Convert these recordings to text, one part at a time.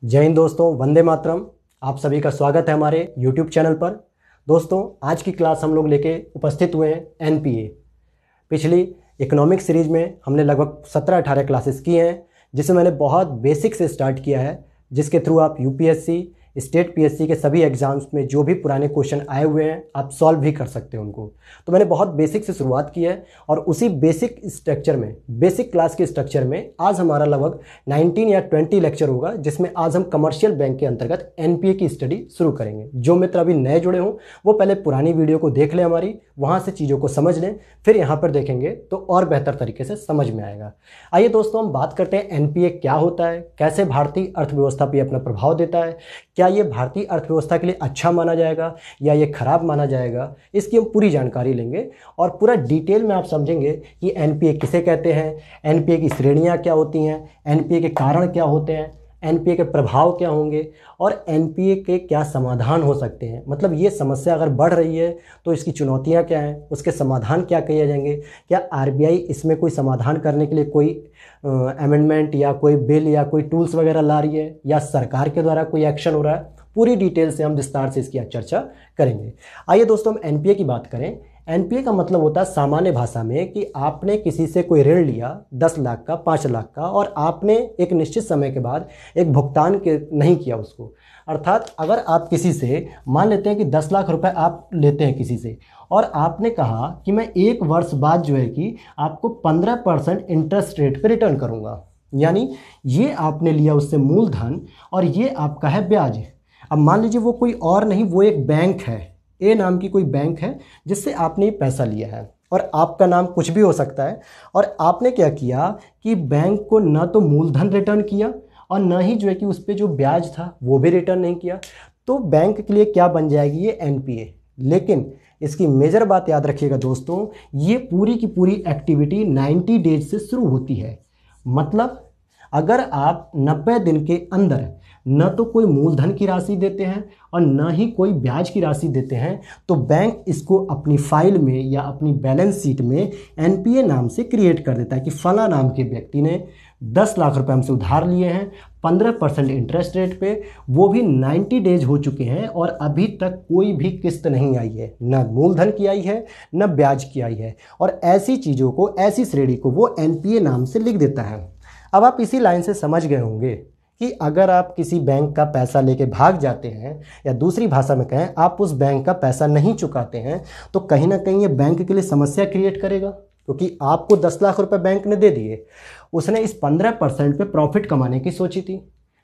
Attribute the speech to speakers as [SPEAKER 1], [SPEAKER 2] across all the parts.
[SPEAKER 1] जय हिंद दोस्तों, वंदे मातरम। आप सभी का स्वागत है हमारे YouTube चैनल पर। दोस्तों, आज की क्लास हम लोग लेके उपस्थित हुए हैं एनपीए। पिछली इकोनॉमिक सीरीज में हमने लगभग 17-18 क्लासेस की हैं, जिसमें मैंने बहुत बेसिक से स्टार्ट किया है, जिसके थ्रू आप यूपीएससी, स्टेट पीएससी के सभी एग्जाम्स में जो भी पुराने क्वेश्चन आए हुए हैं आप सॉल्व भी कर सकते हैं उनको। तो मैंने बहुत बेसिक से शुरुआत की है और उसी बेसिक स्ट्रक्चर में, बेसिक क्लास के स्ट्रक्चर में आज हमारा लगभग 19 या 20 लेक्चर होगा, जिसमें आज हम कमर्शियल बैंक के अंतर्गत एनपीए की स्टडी शुरू करेंगे। जो मित्र अभी नए जुड़े हों वो पहले पुरानी वीडियो को देख लें हमारी, वहाँ से चीज़ों को समझ लें, फिर यहाँ पर देखेंगे तो और बेहतर तरीके से समझ में आएगा। आइए दोस्तों, हम बात करते हैं एनपीए क्या होता है, कैसे भारतीय अर्थव्यवस्था पर अपना प्रभाव देता है, क्या ये भारतीय अर्थव्यवस्था के लिए अच्छा माना जाएगा या ये खराब माना जाएगा। इसकी हम पूरी जानकारी लेंगे और पूरा डिटेल में आप समझेंगे कि एनपीए किसे कहते हैं, एनपीए की श्रेणियां क्या होती हैं, एनपीए के कारण क्या होते हैं, एनपीए के प्रभाव क्या होंगे और एनपीए के क्या समाधान हो सकते हैं। मतलब ये समस्या अगर बढ़ रही है तो इसकी चुनौतियां क्या हैं, उसके समाधान क्या किए जाएंगे, क्या आरबीआई इसमें कोई समाधान करने के लिए कोई अमेंडमेंट या कोई बिल या कोई टूल्स वगैरह ला रही है, या सरकार के द्वारा कोई एक्शन हो रहा है। पूरी डिटेल से हम विस्तार से इसकी चर्चा करेंगे। आइए दोस्तों, हम एनपीए की बात करें। एनपीए का मतलब होता है सामान्य भाषा में कि आपने किसी से कोई ऋण लिया 10 लाख का, 5 लाख का, और आपने एक निश्चित समय के बाद एक भुगतान नहीं किया उसको। अर्थात अगर आप किसी से, मान लेते हैं कि 10 लाख रुपए आप लेते हैं किसी से, और आपने कहा कि मैं 1 वर्ष बाद जो है कि आपको 15% इंटरेस्ट रेट पे रिटर्न करूंगा, यानी ये आपने लिया उससे मूलधन और ये आपका है ब्याज। अब मान लीजिए वो कोई और नहीं, वो एक बैंक है, ए नाम की कोई बैंक है जिससे आपने ये पैसा लिया है, और आपका नाम कुछ भी हो सकता है। और आपने क्या किया कि बैंक को न तो मूलधन रिटर्न किया और न ही जो है कि उस पर जो ब्याज था वो भी रिटर्न नहीं किया, तो बैंक के लिए क्या बन जाएगी, ये एनपीए। लेकिन इसकी मेजर बात याद रखिएगा दोस्तों, ये पूरी की पूरी एक्टिविटी 90 डेज से शुरू होती है। मतलब अगर आप 90 दिन के अंदर न तो कोई मूलधन की राशि देते हैं और न ही कोई ब्याज की राशि देते हैं, तो बैंक इसको अपनी फाइल में या अपनी बैलेंस शीट में एनपीए नाम से क्रिएट कर देता है कि फला नाम के व्यक्ति ने 10 लाख रुपए हमसे उधार लिए हैं 15% इंटरेस्ट रेट पे, वो भी 90 डेज हो चुके हैं और अभी तक कोई भी किस्त नहीं आई है, न मूलधन की आई है न ब्याज की आई है। और ऐसी चीज़ों को, ऐसी श्रेणी को वो एनपीए नाम से लिख देता है। अब आप इसी लाइन से समझ गए होंगे कि अगर आप किसी बैंक का पैसा लेके भाग जाते हैं, या दूसरी भाषा में कहें आप उस बैंक का पैसा नहीं चुकाते हैं, तो कहीं ना कहीं ये बैंक के लिए समस्या क्रिएट करेगा। क्योंकि आपको 10 लाख रुपए बैंक ने दे दिए, उसने इस 15% पे प्रॉफिट कमाने की सोची थी,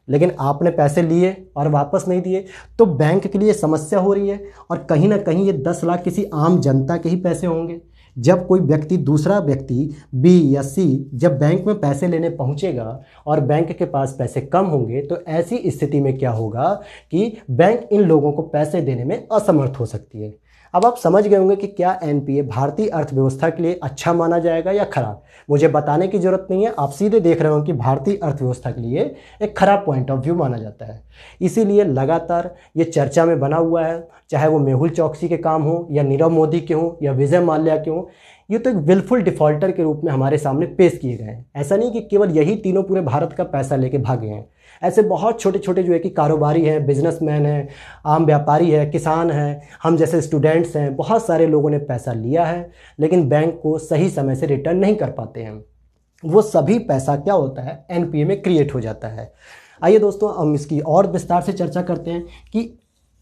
[SPEAKER 1] लेकिन आपने पैसे लिए और वापस नहीं दिए, तो बैंक के लिए समस्या हो रही है। और कहीं ना कहीं ये 10 लाख किसी आम जनता के ही पैसे होंगे। जब कोई व्यक्ति, दूसरा व्यक्ति बी या सी जब बैंक में पैसे लेने पहुंचेगा और बैंक के पास पैसे कम होंगे, तो ऐसी स्थिति में क्या होगा कि बैंक इन लोगों को पैसे देने में असमर्थ हो सकती है। अब आप समझ गए होंगे कि क्या एनपीए भारतीय अर्थव्यवस्था के लिए अच्छा माना जाएगा या खराब। मुझे बताने की जरूरत नहीं है, आप सीधे देख रहे हो कि भारतीय अर्थव्यवस्था के लिए एक खराब पॉइंट ऑफ व्यू माना जाता है। इसीलिए लगातार ये चर्चा में बना हुआ है, चाहे वो मेहुल चौकसी के काम हो या नीरव मोदी के हों या विजय माल्या के हों। ये तो एक विलफुल डिफॉल्टर के रूप में हमारे सामने पेश किए गए हैं। ऐसा नहीं कि केवल यही तीनों पूरे भारत का पैसा लेके भागे हैं। ऐसे बहुत छोटे छोटे जो है कि कारोबारी हैं, बिजनेसमैन हैं, आम व्यापारी है, किसान हैं, हम जैसे स्टूडेंट्स हैं, बहुत सारे लोगों ने पैसा लिया है लेकिन बैंक को सही समय से रिटर्न नहीं कर पाते हैं। वो सभी पैसा क्या होता है, एनपीए में क्रिएट हो जाता है। आइए दोस्तों, हम इसकी और विस्तार से चर्चा करते हैं कि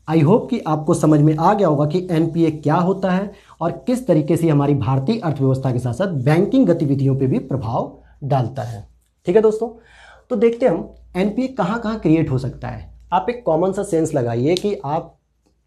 [SPEAKER 1] आई होप कि आपको समझ में आ गया होगा कि एनपीए क्या होता है और किस तरीके से हमारी भारतीय अर्थव्यवस्था के साथ साथ बैंकिंग गतिविधियों पे भी प्रभाव डालता है। ठीक है दोस्तों, तो देखते हैं हम एनपीए कहाँ कहाँ क्रिएट हो सकता है। आप एक कॉमन सा सेंस लगाइए कि आप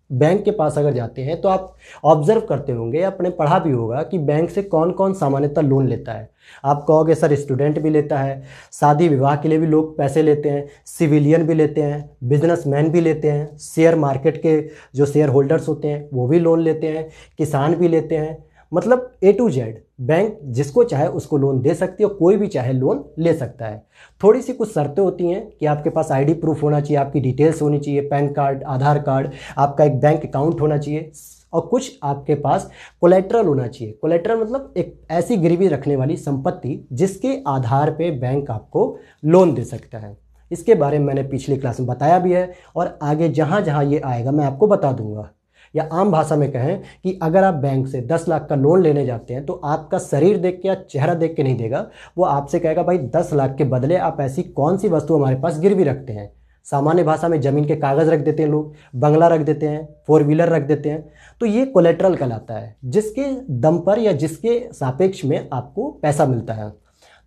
[SPEAKER 1] बैंक के पास अगर जाते हैं तो आप ऑब्जर्व करते होंगे, आपने पढ़ा भी होगा कि बैंक से कौन कौन सामान्यतः लोन लेता है। आप कहोगे सर स्टूडेंट भी लेता है, शादी विवाह के लिए भी लोग पैसे लेते हैं, सिविलियन भी लेते हैं, बिजनेसमैन भी लेते हैं, शेयर मार्केट के जो शेयर होल्डर्स होते हैं वो भी लोन लेते हैं, किसान भी लेते हैं। मतलब ए टू जेड बैंक जिसको चाहे उसको लोन दे सकती है और कोई भी चाहे लोन ले सकता है। थोड़ी सी कुछ शर्तें होती हैं कि आपके पास आईडी प्रूफ होना चाहिए, आपकी डिटेल्स होनी चाहिए, पैन कार्ड, आधार कार्ड, आपका एक बैंक अकाउंट होना चाहिए, और कुछ आपके पास कोलेट्रल होना चाहिए। कोलेट्रल मतलब एक ऐसी गिरवी रखने वाली संपत्ति जिसके आधार पे बैंक आपको लोन दे सकता है। इसके बारे में मैंने पिछली क्लास में बताया भी है, और आगे जहाँ जहाँ ये आएगा मैं आपको बता दूंगा। या आम भाषा में कहें कि अगर आप बैंक से 10 लाख का लोन लेने जाते हैं तो आपका शरीर देख के या चेहरा देख के नहीं देगा, वो आपसे कहेगा भाई 10 लाख के बदले आप ऐसी कौन सी वस्तु हमारे पास गिरवी रखते हैं। सामान्य भाषा में ज़मीन के कागज़ रख देते हैं लोग, बंगला रख देते हैं, 4 व्हीलर रख देते हैं। तो ये कोलेट्रल कहलाता है, जिसके दम पर या जिसके सापेक्ष में आपको पैसा मिलता है।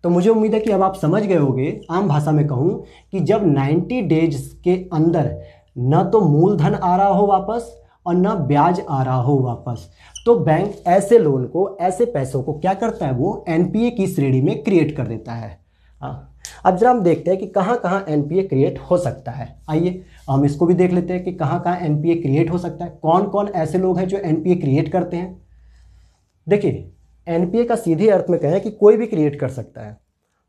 [SPEAKER 1] तो मुझे उम्मीद है कि अब आप समझ गए होंगे, आम भाषा में कहूँ कि जब 90 डेज के अंदर न तो मूलधन आ रहा हो वापस और न ब्याज आ रहा हो वापस, तो बैंक ऐसे लोन को, ऐसे पैसों को क्या करता है, वो एनपीए की श्रेणी में क्रिएट कर देता है। अब जरा हम देखते हैं कि कहाँ कहाँ एनपीए क्रिएट हो सकता है। आइए हम इसको भी देख लेते हैं कि कहाँ कहाँ एनपीए क्रिएट हो सकता है, कौन कौन ऐसे लोग हैं जो एनपीए क्रिएट करते हैं। देखिए, एनपीए का सीधे अर्थ में कहें कि कोई भी क्रिएट कर सकता है,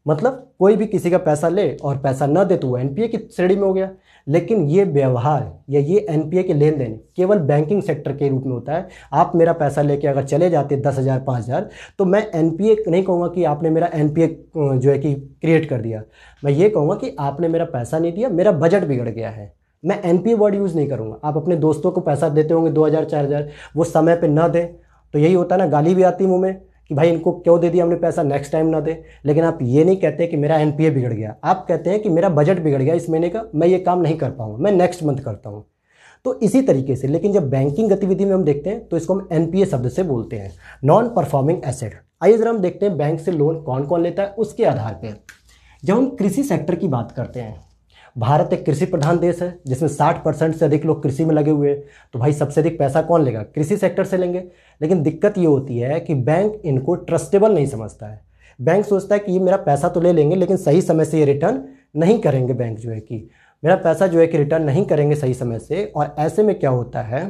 [SPEAKER 1] मतलब कोई भी किसी का पैसा ले और पैसा न दे तो वो एनपीए की श्रेणी में हो गया। लेकिन ये व्यवहार या ये एनपीए के लेन देन केवल बैंकिंग सेक्टर के रूप में होता है। आप मेरा पैसा लेके अगर चले जाते 10,000 5,000, तो मैं एनपीए नहीं कहूँगा कि आपने मेरा एनपीए जो है कि क्रिएट कर दिया। मैं ये कहूँगा कि आपने मेरा पैसा नहीं दिया, मेरा बजट बिगड़ गया है। मैं एनपीए वर्ड यूज़ नहीं करूँगा। आप अपने दोस्तों को पैसा देते होंगे 2,000 4,000, वो समय पर न दें तो यही होता है ना, गाली भी आती मुँह में कि भाई इनको क्यों दे दिया हमने पैसा, नेक्स्ट टाइम ना दे। लेकिन आप ये नहीं कहते कि मेरा एनपीए बिगड़ गया, आप कहते हैं कि मेरा बजट बिगड़ गया इस महीने का, मैं ये काम नहीं कर पाऊंगा, मैं नेक्स्ट मंथ करता हूँ। तो इसी तरीके से, लेकिन जब बैंकिंग गतिविधि में हम देखते हैं तो इसको हम एनपीए शब्द से बोलते हैं, नॉन परफॉर्मिंग एसेट। आइए जरा हम देखते हैं बैंक से लोन कौन कौन लेता है उसके आधार पर। जब हम कृषि सेक्टर की बात करते हैं, भारत एक कृषि प्रधान देश है जिसमें 60% से अधिक लोग कृषि में लगे हुए हैं, तो भाई सबसे अधिक पैसा कौन लेगा, कृषि सेक्टर से लेंगे। लेकिन दिक्कत ये होती है कि बैंक इनको ट्रस्टेबल नहीं समझता है। बैंक सोचता है कि ये मेरा पैसा तो ले लेंगे लेकिन सही समय से ये रिटर्न नहीं करेंगे, बैंक जो है कि मेरा पैसा जो है कि रिटर्न नहीं करेंगे सही समय से। और ऐसे में क्या होता है,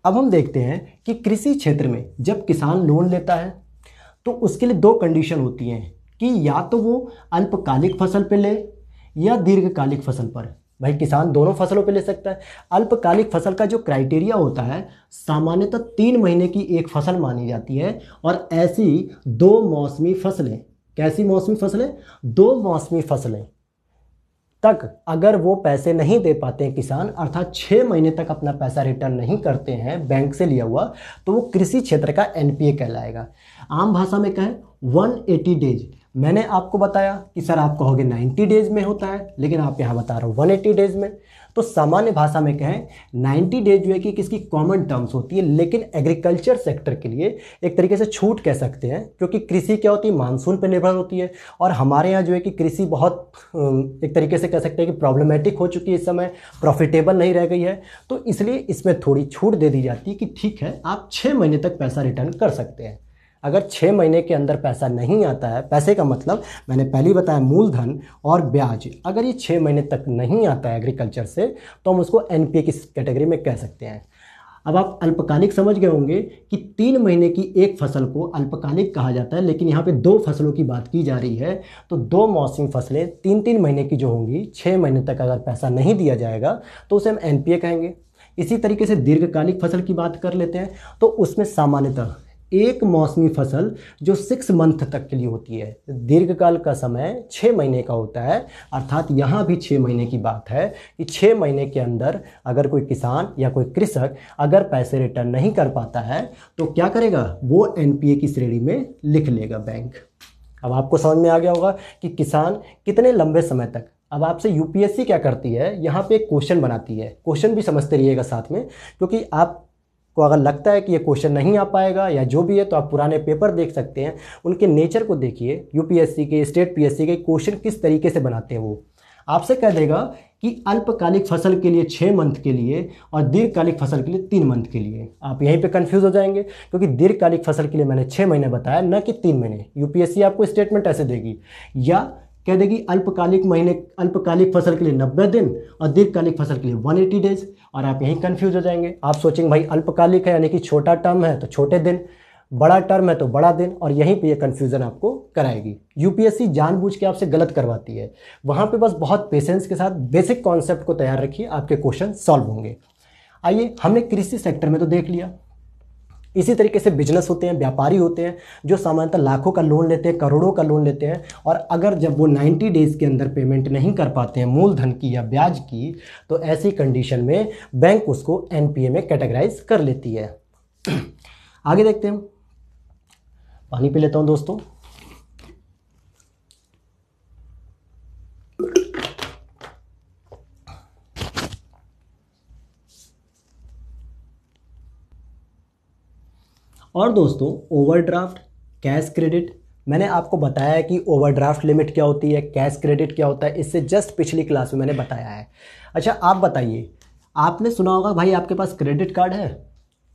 [SPEAKER 1] अब हम देखते हैं कि कृषि क्षेत्र में जब किसान लोन लेता है तो उसके लिए 2 कंडीशन होती हैं कि या तो वो अल्पकालिक फसल पे ले या दीर्घकालिक फसल पर। भाई किसान दोनों फसलों पे ले सकता है। अल्पकालिक फसल का जो क्राइटेरिया होता है, सामान्यतः 3 महीने की एक फसल मानी जाती है, और ऐसी 2 मौसमी फसलें, कैसी मौसमी फसलें, 2 मौसमी फसलें तक अगर वो पैसे नहीं दे पाते हैं किसान, अर्थात 6 महीने तक अपना पैसा रिटर्न नहीं करते हैं बैंक से लिया हुआ, तो वो कृषि क्षेत्र का एनपीए कहलाएगा। आम भाषा में कहें 180 डेज। मैंने आपको बताया कि सर आप कहोगे 90 डेज में होता है, लेकिन आप यहाँ बता रहे हो 180 डेज में। तो सामान्य भाषा में कहें 90 डेज जो है कि किसकी कॉमन टर्म्स होती है, लेकिन एग्रीकल्चर सेक्टर के लिए एक तरीके से छूट कह सकते हैं, क्योंकि कृषि क्या होती है, मानसून पर निर्भर होती है। और हमारे यहाँ जो है कि कृषि बहुत एक तरीके से कह सकते हैं कि प्रॉब्लमेटिक हो चुकी है, इस समय प्रॉफिटेबल नहीं रह गई है। तो इसलिए इसमें थोड़ी छूट दे दी जाती है कि ठीक है आप 6 महीने तक पैसा रिटर्न कर सकते हैं। अगर 6 महीने के अंदर पैसा नहीं आता है, पैसे का मतलब मैंने पहले ही बताया मूलधन और ब्याज, अगर ये 6 महीने तक नहीं आता है एग्रीकल्चर से, तो हम उसको एनपीए की कैटेगरी में कह सकते हैं। अब आप अल्पकालिक समझ गए होंगे कि 3 महीने की एक फसल को अल्पकालिक कहा जाता है, लेकिन यहाँ पे 2 फसलों की बात की जा रही है। तो 2 मौसमी फसलें 3-3 महीने की जो होंगी, 6 महीने तक अगर पैसा नहीं दिया जाएगा तो उसे हम एनपीए कहेंगे। इसी तरीके से दीर्घकालिक फसल की बात कर लेते हैं, तो उसमें सामान्यतः एक मौसमी फसल जो 6 मंथ तक के लिए होती है, दीर्घकाल का समय 6 महीने का होता है, अर्थात यहाँ भी 6 महीने की बात है कि 6 महीने के अंदर अगर कोई किसान या कोई कृषक अगर पैसे रिटर्न नहीं कर पाता है तो क्या करेगा, वो एनपीए की श्रेणी में लिख लेगा बैंक। अब आपको समझ में आ गया होगा कि किसान कितने लंबे समय तक। अब आपसे यूपीएससी क्या करती है, यहाँ पे एक क्वेश्चन बनाती है, क्वेश्चन भी समझते रहिएगा साथ में, क्योंकि आप को अगर लगता है कि ये क्वेश्चन नहीं आ पाएगा या जो भी है, तो आप पुराने पेपर देख सकते हैं, उनके नेचर को देखिए। यूपीएससी के, स्टेट पीएससी के क्वेश्चन किस तरीके से बनाते हैं। वो आपसे कह देगा कि अल्पकालिक फसल के लिए 6 मंथ के लिए और दीर्घकालिक फसल के लिए 3 मंथ के लिए। आप यहीं पे कंफ्यूज हो जाएंगे, क्योंकि दीर्घकालिक फसल के लिए मैंने 6 महीने बताया, न कि 3 महीने। यूपीएससी आपको स्टेटमेंट ऐसे देगी, या कह देगी अल्पकालिक फसल के लिए 90 दिन और दीर्घकालिक फसल के लिए 180 डेज, और आप यहीं कंफ्यूज हो जाएंगे। आप सोचेंगे भाई अल्पकालिक है यानी कि छोटा टर्म है तो छोटे दिन, बड़ा टर्म है तो बड़ा दिन, और यहीं पे ये कन्फ्यूज़न आपको कराएगी। यूपीएससी जानबूझ के आपसे गलत करवाती है। वहाँ पे बस बहुत पेशेंस के साथ बेसिक कॉन्सेप्ट को तैयार रखिए, आपके क्वेश्चन सॉल्व होंगे। आइए, हमने कृषि सेक्टर में तो देख लिया, इसी तरीके से बिजनेस होते हैं, व्यापारी होते हैं जो सामान्यतः लाखों का लोन लेते हैं, करोड़ों का लोन लेते हैं, और अगर जब वो 90 डेज़ के अंदर पेमेंट नहीं कर पाते हैं मूलधन की या ब्याज की, तो ऐसी कंडीशन में बैंक उसको एनपीए में कैटेगराइज कर लेती है। आगे देखते हैं, पानी पी लेता हूं दोस्तों। और दोस्तों, ओवरड्राफ्ट, कैश क्रेडिट, मैंने आपको बताया है कि ओवरड्राफ्ट लिमिट क्या होती है, कैश क्रेडिट क्या होता है, इससे जस्ट पिछली क्लास में मैंने बताया है। अच्छा, आप बताइए, आपने सुना होगा भाई आपके पास क्रेडिट कार्ड है।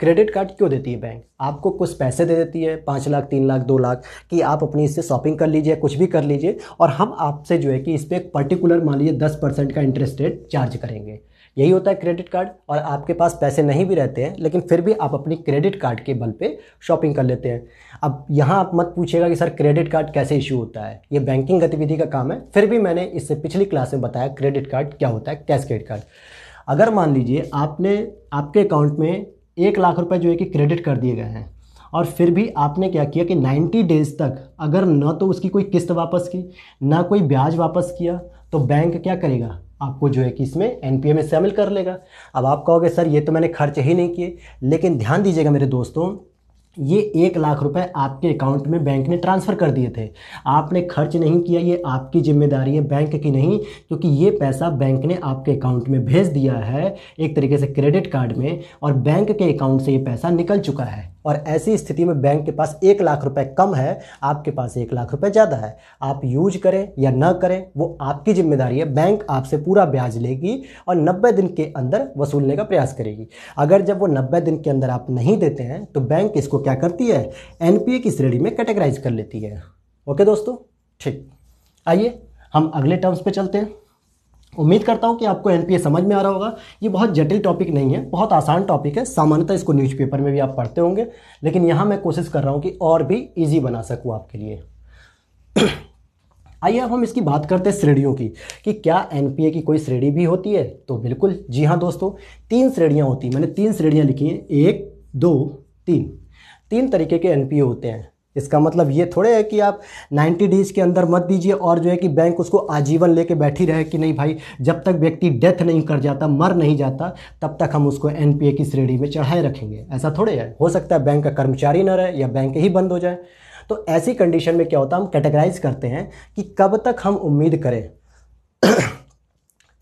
[SPEAKER 1] क्रेडिट कार्ड क्यों देती है बैंक? आपको कुछ पैसे दे देती है, 5 लाख, 3 लाख, 2 लाख, कि आप अपनी इससे शॉपिंग कर लीजिए, कुछ भी कर लीजिए, और हम आपसे जो है कि इस पर एक पर्टिकुलर मान लीजिए 10% का इंटरेस्ट रेट चार्ज करेंगे। यही होता है क्रेडिट कार्ड। और आपके पास पैसे नहीं भी रहते हैं, लेकिन फिर भी आप अपनी क्रेडिट कार्ड के बल पे शॉपिंग कर लेते हैं। अब यहाँ आप मत पूछिएगा कि सर क्रेडिट कार्ड कैसे इशू होता है, ये बैंकिंग गतिविधि का काम है। फिर भी मैंने इससे पिछली क्लास में बताया क्रेडिट कार्ड क्या होता है, कैश क्रेडिट कार्ड। अगर मान लीजिए आपके अकाउंट में 1 लाख रुपए जो है कि क्रेडिट कर दिए गए हैं, और फिर भी आपने क्या किया कि 90 डेज़ तक अगर न तो उसकी कोई किस्त वापस की, ना कोई ब्याज वापस किया, तो बैंक क्या करेगा? आपको जो है कि इसमें एनपीए में शामिल कर लेगा। अब आप कहोगे सर ये तो मैंने खर्च ही नहीं किए, लेकिन ध्यान दीजिएगा मेरे दोस्तों, ये 1 लाख रुपए आपके अकाउंट में बैंक ने ट्रांसफ़र कर दिए थे, आपने खर्च नहीं किया, ये आपकी जिम्मेदारी है, बैंक की नहीं, क्योंकि ये पैसा बैंक ने आपके अकाउंट में भेज दिया है एक तरीके से क्रेडिट कार्ड में, और बैंक के अकाउंट से ये पैसा निकल चुका है। और ऐसी स्थिति में बैंक के पास 1 लाख रुपए कम है, आपके पास 1 लाख रुपए ज़्यादा है। आप यूज करें या ना करें वो आपकी जिम्मेदारी है। बैंक आपसे पूरा ब्याज लेगी और 90 दिन के अंदर वसूलने का प्रयास करेगी। अगर जब वो 90 दिन के अंदर आप नहीं देते हैं, तो बैंक इसको क्या करती है? एनपीए की श्रेणी में कैटेगराइज कर लेती है। ओके दोस्तों, ठीक। आइए हम अगले टर्म्स पे चलते हैं। उम्मीद करता हूं कि आपको एनपीए समझ में आ रहा होगा। ये बहुत जटिल टॉपिक नहीं है, बहुत आसान टॉपिक है। सामान्यतः इसको न्यूज़पेपर में भी आप पढ़ते होंगे, लेकिन यहाँ मैं कोशिश कर रहा हूँ कि और भी ईजी बना सकूँ आपके लिए। आइए अब हम इसकी बात करते हैं श्रेणियों की, कि क्या एनपीए की कोई श्रेणी भी होती है? तो बिल्कुल जी हाँ दोस्तों, 3 श्रेणियाँ होती हैं। मैंने 3 श्रेणियाँ लिखी हैं, 1, 2, 3 तरीके के एनपीए होते हैं। इसका मतलब ये थोड़े है कि आप 90 डेज के अंदर मत दीजिए और जो है कि बैंक उसको आजीवन लेके बैठी रहे कि नहीं भाई, जब तक व्यक्ति डेथ नहीं कर जाता, मर नहीं जाता, तब तक हम उसको एनपीए की श्रेणी में चढ़ाए रखेंगे। ऐसा थोड़े है। हो सकता है बैंक का कर्मचारी न रहे या बैंक ही बंद हो जाए। तो ऐसी कंडीशन में क्या होता है, हम कैटेगराइज करते हैं कि कब तक हम उम्मीद करें।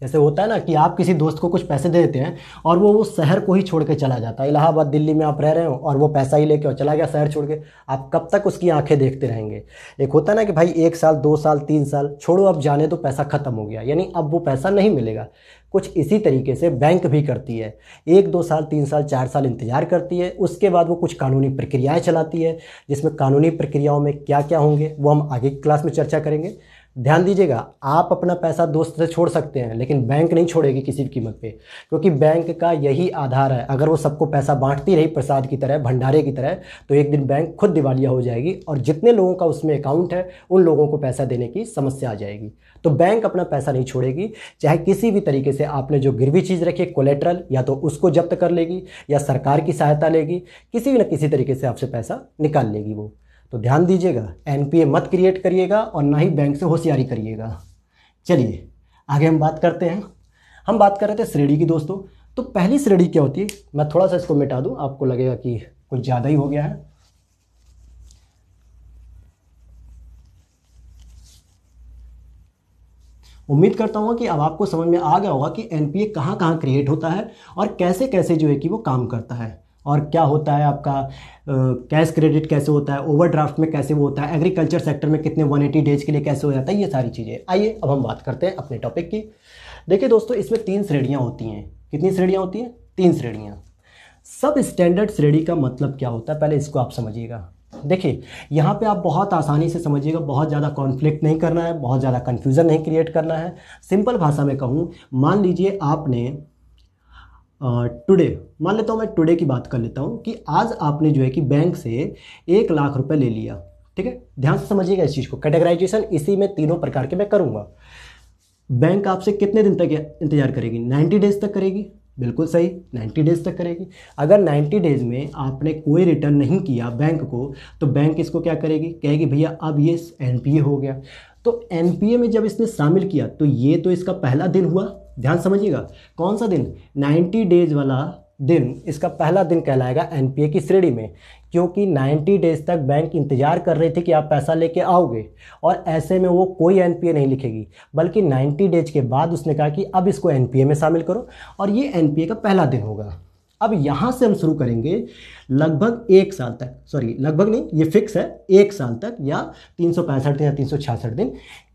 [SPEAKER 1] जैसे होता है ना कि आप किसी दोस्त को कुछ पैसे दे देते हैं और वो शहर को ही छोड़ के चला जाता है, इलाहाबाद दिल्ली में आप रह रहे हो और वो पैसा ही लेके और चला गया शहर छोड़ के, आप कब तक उसकी आंखें देखते रहेंगे? एक होता है ना कि भाई 1 साल, 2 साल, 3 साल छोड़ो, अब जाने तो पैसा खत्म हो गया, यानी अब वो पैसा नहीं मिलेगा। कुछ इसी तरीके से बैंक भी करती है, 1, 2 साल, 3 साल, 4 साल इंतजार करती है, उसके बाद वो कुछ कानूनी प्रक्रियाएँ चलाती है, जिसमें कानूनी प्रक्रियाओं में क्या क्या होंगे वो हम आगे की क्लास में चर्चा करेंगे। ध्यान दीजिएगा, आप अपना पैसा दोस्त से छोड़ सकते हैं, लेकिन बैंक नहीं छोड़ेगी किसी भी कीमत पे, क्योंकि बैंक का यही आधार है। अगर वो सबको पैसा बांटती रही प्रसाद की तरह, भंडारे की तरह, तो एक दिन बैंक खुद दिवालिया हो जाएगी और जितने लोगों का उसमें अकाउंट है उन लोगों को पैसा देने की समस्या आ जाएगी। तो बैंक अपना पैसा नहीं छोड़ेगी, चाहे किसी भी तरीके से आपने जो गिरवी चीज़ रखी है कोलेट्रल, या तो उसको जब्त कर लेगी या सरकार की सहायता लेगी, किसी न किसी तरीके से आपसे पैसा निकाल लेगी वो। तो ध्यान दीजिएगा, एनपीए मत क्रिएट करिएगा और ना ही बैंक से होशियारी करिएगा। चलिए आगे हम बात करते हैं। हम बात कर रहे थे श्रेणी की दोस्तों। तो पहली श्रेणी क्या होती है, मैं थोड़ा सा इसको मिटा दूं, आपको लगेगा कि कुछ ज़्यादा ही हो गया है। उम्मीद करता हूँ कि अब आपको समझ में आ गया होगा कि एनपीए कहाँ कहाँ क्रिएट होता है और कैसे कैसे जो है कि वो काम करता है, और क्या होता है आपका कैश क्रेडिट कैसे होता है, ओवरड्राफ्ट में कैसे वो होता है, एग्रीकल्चर सेक्टर में कितने 180 डेज के लिए कैसे हो जाता है, ये सारी चीज़ें। आइए अब हम बात करते हैं अपने टॉपिक की। देखिए दोस्तों, इसमें 3 श्रेणियाँ होती हैं। कितनी श्रेणियाँ होती हैं? 3 श्रेणियाँ। सब स्टैंडर्ड श्रेणी का मतलब क्या होता है, पहले इसको आप समझिएगा। देखिए यहाँ पे आप बहुत आसानी से समझिएगा, बहुत ज़्यादा कॉन्फ्लिक्ट नहीं करना है, बहुत ज़्यादा कन्फ्यूज़न नहीं क्रिएट करना है। सिंपल भाषा में कहूँ, मान लीजिए आपने टुडे, मान लेता हूँ मैं टुडे की बात कर लेता हूँ कि आज आपने जो है कि बैंक से 1 लाख रुपए ले लिया। ठीक है, ध्यान से समझिएगा इस चीज़ को। कैटेगराइजेशन इसी में 3 प्रकार के मैं करूँगा। बैंक आपसे कितने दिन तक इंतजार करेगी? 90 डेज तक करेगी। बिल्कुल सही, 90 डेज तक करेगी। अगर 90 डेज में आपने कोई रिटर्न नहीं किया बैंक को, तो बैंक इसको क्या करेगी, कहेगी भैया अब ये एनपीए हो गया। तो एनपीए में जब इसने शामिल किया तो ये तो इसका पहला दिन हुआ। ध्यान समझिएगा, कौन सा दिन, 90 डेज वाला दिन इसका पहला दिन कहलाएगा एनपीए की श्रेणी में, क्योंकि 90 डेज तक बैंक इंतजार कर रही थी कि आप पैसा लेके आओगे, और ऐसे में वो कोई एनपीए नहीं लिखेगी, बल्कि 90 डेज के बाद उसने कहा कि अब इसको एनपीए में शामिल करो, और ये एनपीए का पहला दिन होगा। अब यहाँ से हम शुरू करेंगे लगभग 1 साल तक, सॉरी लगभग नहीं, ये फिक्स है, 1 साल तक या 365 दिन या 366 दिन।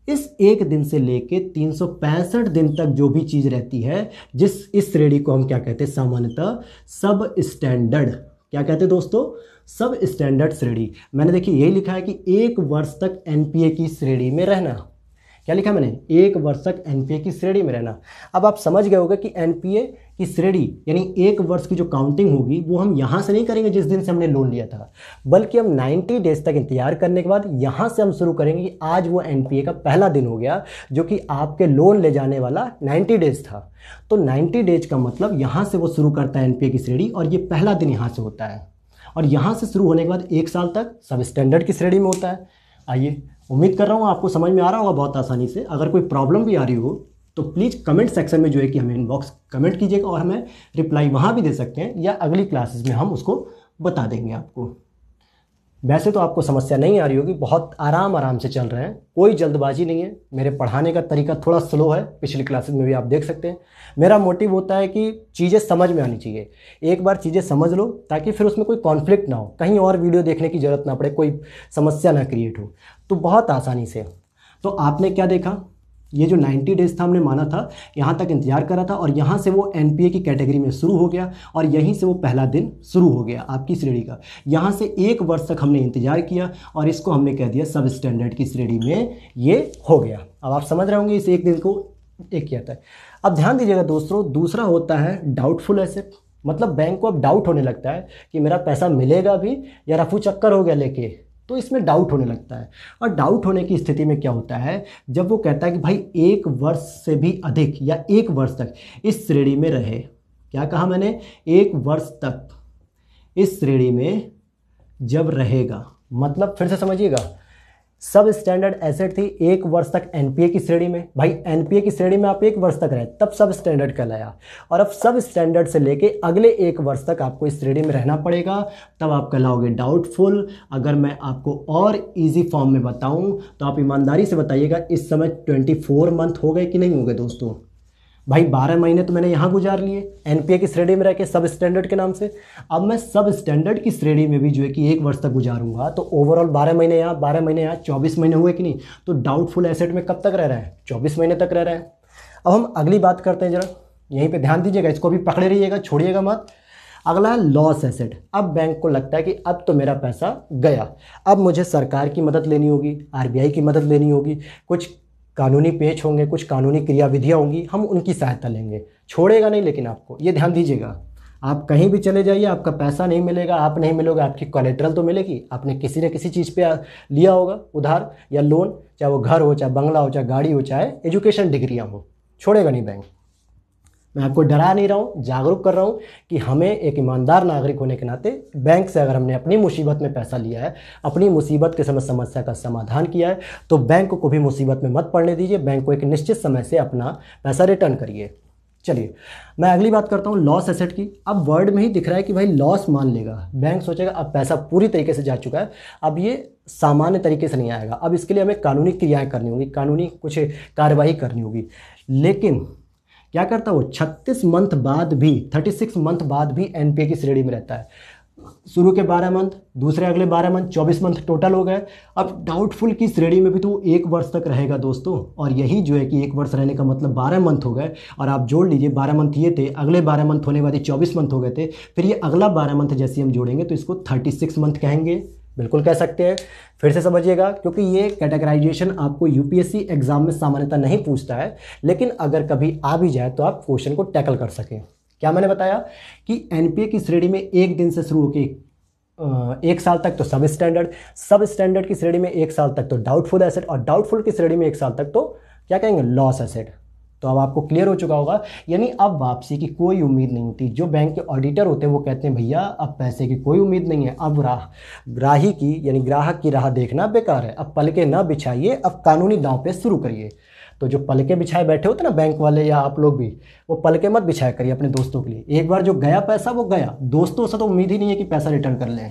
[SPEAKER 1] इस 1 दिन से लेके 365 दिन तक जो भी चीज़ रहती है, इस श्रेणी को हम क्या कहते हैं, सामान्यतः सब स्टैंडर्ड, क्या कहते हैं दोस्तों, सब स्टैंडर्ड श्रेणी। मैंने देखिए यही लिखा है कि 1 वर्ष तक एनपीए की श्रेणी में रहना। क्या लिखा मैंने, 1 वर्ष तक एनपीए की श्रेणी में रहना। अब आप समझ गए होंगे कि एनपीए की श्रेणी यानी 1 वर्ष की जो काउंटिंग होगी वो हम यहाँ से नहीं करेंगे जिस दिन से हमने लोन लिया था, बल्कि हम 90 डेज तक इंतजार करने के बाद यहाँ से हम शुरू करेंगे कि आज वो एनपीए का पहला दिन हो गया, जो कि आपके लोन ले जाने वाला 90 डेज था। तो 90 डेज का मतलब यहाँ से वो शुरू करता है एनपीए की श्रेणी, और ये पहला दिन यहाँ से होता है, और यहाँ से शुरू होने के बाद 1 साल तक सब स्टैंडर्ड की श्रेणी में होता है। आइए, उम्मीद कर रहा हूँ आपको समझ में आ रहा होगा बहुत आसानी से। अगर कोई प्रॉब्लम भी आ रही हो तो प्लीज़ कमेंट सेक्शन में जो है कि हमें इनबॉक्स कमेंट कीजिएगा, और हमें रिप्लाई वहाँ भी दे सकते हैं, या अगली क्लासेस में हम उसको बता देंगे आपको। वैसे तो आपको समस्या नहीं आ रही होगी, बहुत आराम से चल रहे हैं, कोई जल्दबाजी नहीं है। मेरे पढ़ाने का तरीका थोड़ा स्लो है, पिछली क्लासेस में भी आप देख सकते हैं। मेरा मोटिव होता है कि चीज़ें समझ में आनी चाहिए, एक बार चीज़ें समझ लो ताकि फिर उसमें कोई कॉन्फ्लिक्ट ना हो, कहीं और वीडियो देखने की ज़रूरत ना पड़े, कोई समस्या ना क्रिएट हो, तो बहुत आसानी से। तो आपने क्या देखा, ये जो 90 डेज था हमने माना था, यहाँ तक इंतजार करा था, और यहाँ से वो एनपीए की कैटेगरी में शुरू हो गया, और यहीं से वो पहला दिन शुरू हो गया आपकी श्रेणी का। यहाँ से 1 वर्ष तक हमने इंतजार किया, और इसको हमने कह दिया सब स्टैंडर्ड की श्रेणी में ये हो गया। अब आप समझ रहे होंगे इस 1 दिन को एक किया था। अब ध्यान दीजिएगा दोस्तों, दूसरा होता है डाउटफुल एसेट। मतलब बैंक को अब डाउट होने लगता है कि मेरा पैसा मिलेगा भी या रफू चक्कर हो गया लेके, तो इसमें डाउट होने लगता है। और डाउट होने की स्थिति में क्या होता है, जब वो कहता है कि भाई 1 वर्ष से भी अधिक या 1 वर्ष तक इस श्रेणी में रहे। क्या कहा मैंने, 1 वर्ष तक इस श्रेणी में जब रहेगा, मतलब फिर से समझिएगा, सब स्टैंडर्ड एसेट थी 1 वर्ष तक एनपीए की श्रेणी में। भाई एनपीए की श्रेणी में आप 1 वर्ष तक रहे तब सब स्टैंडर्ड कहलाया, और अब सब स्टैंडर्ड से लेके अगले 1 वर्ष तक आपको इस श्रेणी में रहना पड़ेगा, तब आप कहलाओगे डाउटफुल। अगर मैं आपको और इजी फॉर्म में बताऊं तो आप ईमानदारी से बताइएगा, इस समय 24 मंथ हो गए कि नहीं हो गए दोस्तों। भाई 12 महीने तो मैंने यहाँ गुजार लिए एनपीए की श्रेणी में रह के सब स्टैंडर्ड के नाम से। अब मैं सब स्टैंडर्ड की श्रेणी में भी जो है कि 1 वर्ष तक गुजारूंगा, तो ओवरऑल 12 महीने यहाँ, 12 महीने यहाँ, 24 महीने हुए कि नहीं। तो डाउटफुल एसेट में कब तक रह रहा है, 24 महीने तक रह रहा है। अब हम अगली बात करते हैं, जरा यहीं पर ध्यान दीजिएगा, इसको भी पकड़े रहिएगा, छोड़िएगा मत। अगला है लॉस एसेट। अब बैंक को लगता है कि अब तो मेरा पैसा गया, अब मुझे सरकार की मदद लेनी होगी, आरबीआई की मदद लेनी होगी, कुछ कानूनी पेच होंगे, कुछ कानूनी क्रियाविधियाँ होंगी, हम उनकी सहायता लेंगे। छोड़ेगा नहीं लेकिन आपको, ये ध्यान दीजिएगा। आप कहीं भी चले जाइए, आपका पैसा नहीं मिलेगा, आप नहीं मिलोगे, आपकी कोलेटरल तो मिलेगी, आपने किसी न किसी चीज़ पे लिया होगा उधार या लोन, चाहे वो घर हो, चाहे बंगला हो, चाहे गाड़ी हो, चाहे एजुकेशन डिग्रियाँ हो। छोड़ेगा नहीं बैंक। मैं आपको डरा नहीं रहा हूँ, जागरूक कर रहा हूँ कि हमें एक ईमानदार नागरिक होने के नाते बैंक से अगर हमने अपनी मुसीबत में पैसा लिया है, अपनी मुसीबत के समय समस्या का समाधान किया है, तो बैंक को भी मुसीबत में मत पड़ने दीजिए, बैंक को एक निश्चित समय से अपना पैसा रिटर्न करिए। चलिए मैं अगली बात करता हूँ लॉस एसेट की। अब वर्ड में ही दिख रहा है कि भाई लॉस मान लेगा, बैंक सोचेगा अब पैसा पूरी तरीके से जा चुका है, अब ये सामान्य तरीके से नहीं आएगा, अब इसके लिए हमें कानूनी क्रियाएँ करनी होगी, कानूनी कुछ कार्रवाई करनी होगी। लेकिन क्या करता है वो, 36 मंथ बाद भी, 36 मंथ बाद भी एनपीए की श्रेणी में रहता है। शुरू के 12 मंथ, दूसरे अगले 12 मंथ, 24 मंथ टोटल हो गए। अब डाउटफुल की श्रेणी में भी तो 1 वर्ष तक रहेगा दोस्तों, और यही जो है कि 1 वर्ष रहने का मतलब 12 मंथ हो गए। और आप जोड़ लीजिए, 12 मंथ ये थे, अगले 12 मंथ होने वाले 24 मंथ हो गए थे, फिर ये अगला 12 मंथ जैसे हम जोड़ेंगे तो इसको 36 मंथ कहेंगे, बिल्कुल कह सकते हैं। फिर से समझिएगा, क्योंकि ये कैटेगराइजेशन आपको यूपीएससी एग्जाम में सामान्यतः नहीं पूछता है, लेकिन अगर कभी आ भी जाए तो आप क्वेश्चन को टैकल कर सकें। क्या मैंने बताया कि एनपीए की श्रेणी में 1 दिन से शुरू होकर 1 साल तक तो सब स्टैंडर्ड की श्रेणी में 1 साल तक तो डाउटफुल एसेट, और डाउटफुल की श्रेणी में 1 साल तक तो क्या कहेंगे, लॉस एसेट। तो अब आपको क्लियर हो चुका होगा, यानी अब वापसी की कोई उम्मीद नहीं होती। जो बैंक के ऑडिटर होते हैं वो कहते हैं भैया अब पैसे की कोई उम्मीद नहीं है, अब ग्राही की यानी ग्राहक की राह देखना बेकार है, अब पलके ना बिछाइए, अब कानूनी दांव पे शुरू करिए। तो जो पलके बिछाए बैठे होते ना बैंक वाले या आप लोग भी, वो पलके मत बिछाया करिए अपने दोस्तों के लिए। एक बार जो गया पैसा वो गया, दोस्तों से तो उम्मीद ही नहीं है कि पैसा रिटर्न कर लें।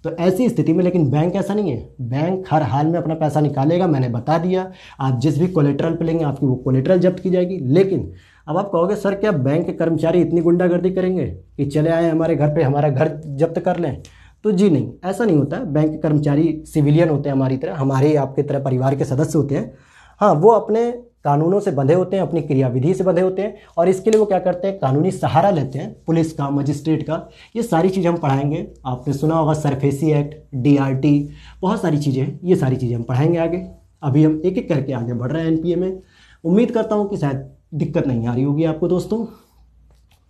[SPEAKER 1] तो ऐसी स्थिति में लेकिन बैंक ऐसा नहीं है, बैंक हर हाल में अपना पैसा निकालेगा। मैंने बता दिया, आप जिस भी कोलेटरल पे लेंगे आपकी वो कोलेटरल जब्त की जाएगी। लेकिन अब आप कहोगे सर क्या बैंक के कर्मचारी इतनी गुंडागर्दी करेंगे कि चले आए हमारे घर पे हमारा घर जब्त कर लें? तो जी नहीं, ऐसा नहीं होता है। बैंक के कर्मचारी सिविलियन होते हैं, हमारी तरह, हमारे आपकी तरह परिवार के सदस्य होते हैं। हाँ, वो अपने कानूनों से बंधे होते हैं, अपनी क्रियाविधि से बंधे होते हैं, और इसके लिए वो क्या करते हैं, कानूनी सहारा लेते हैं, पुलिस का, मजिस्ट्रेट का। ये सारी चीज़ें हम पढ़ाएंगे। आपने सुना होगा सरफेसी एक्ट, DRT, बहुत सारी चीज़ें हैं, ये सारी चीज़ें हम पढ़ाएंगे आगे। अभी हम एक एक करके आगे बढ़ रहे हैं NPA में। उम्मीद करता हूँ कि शायद दिक्कत नहीं आ रही होगी आपको दोस्तों।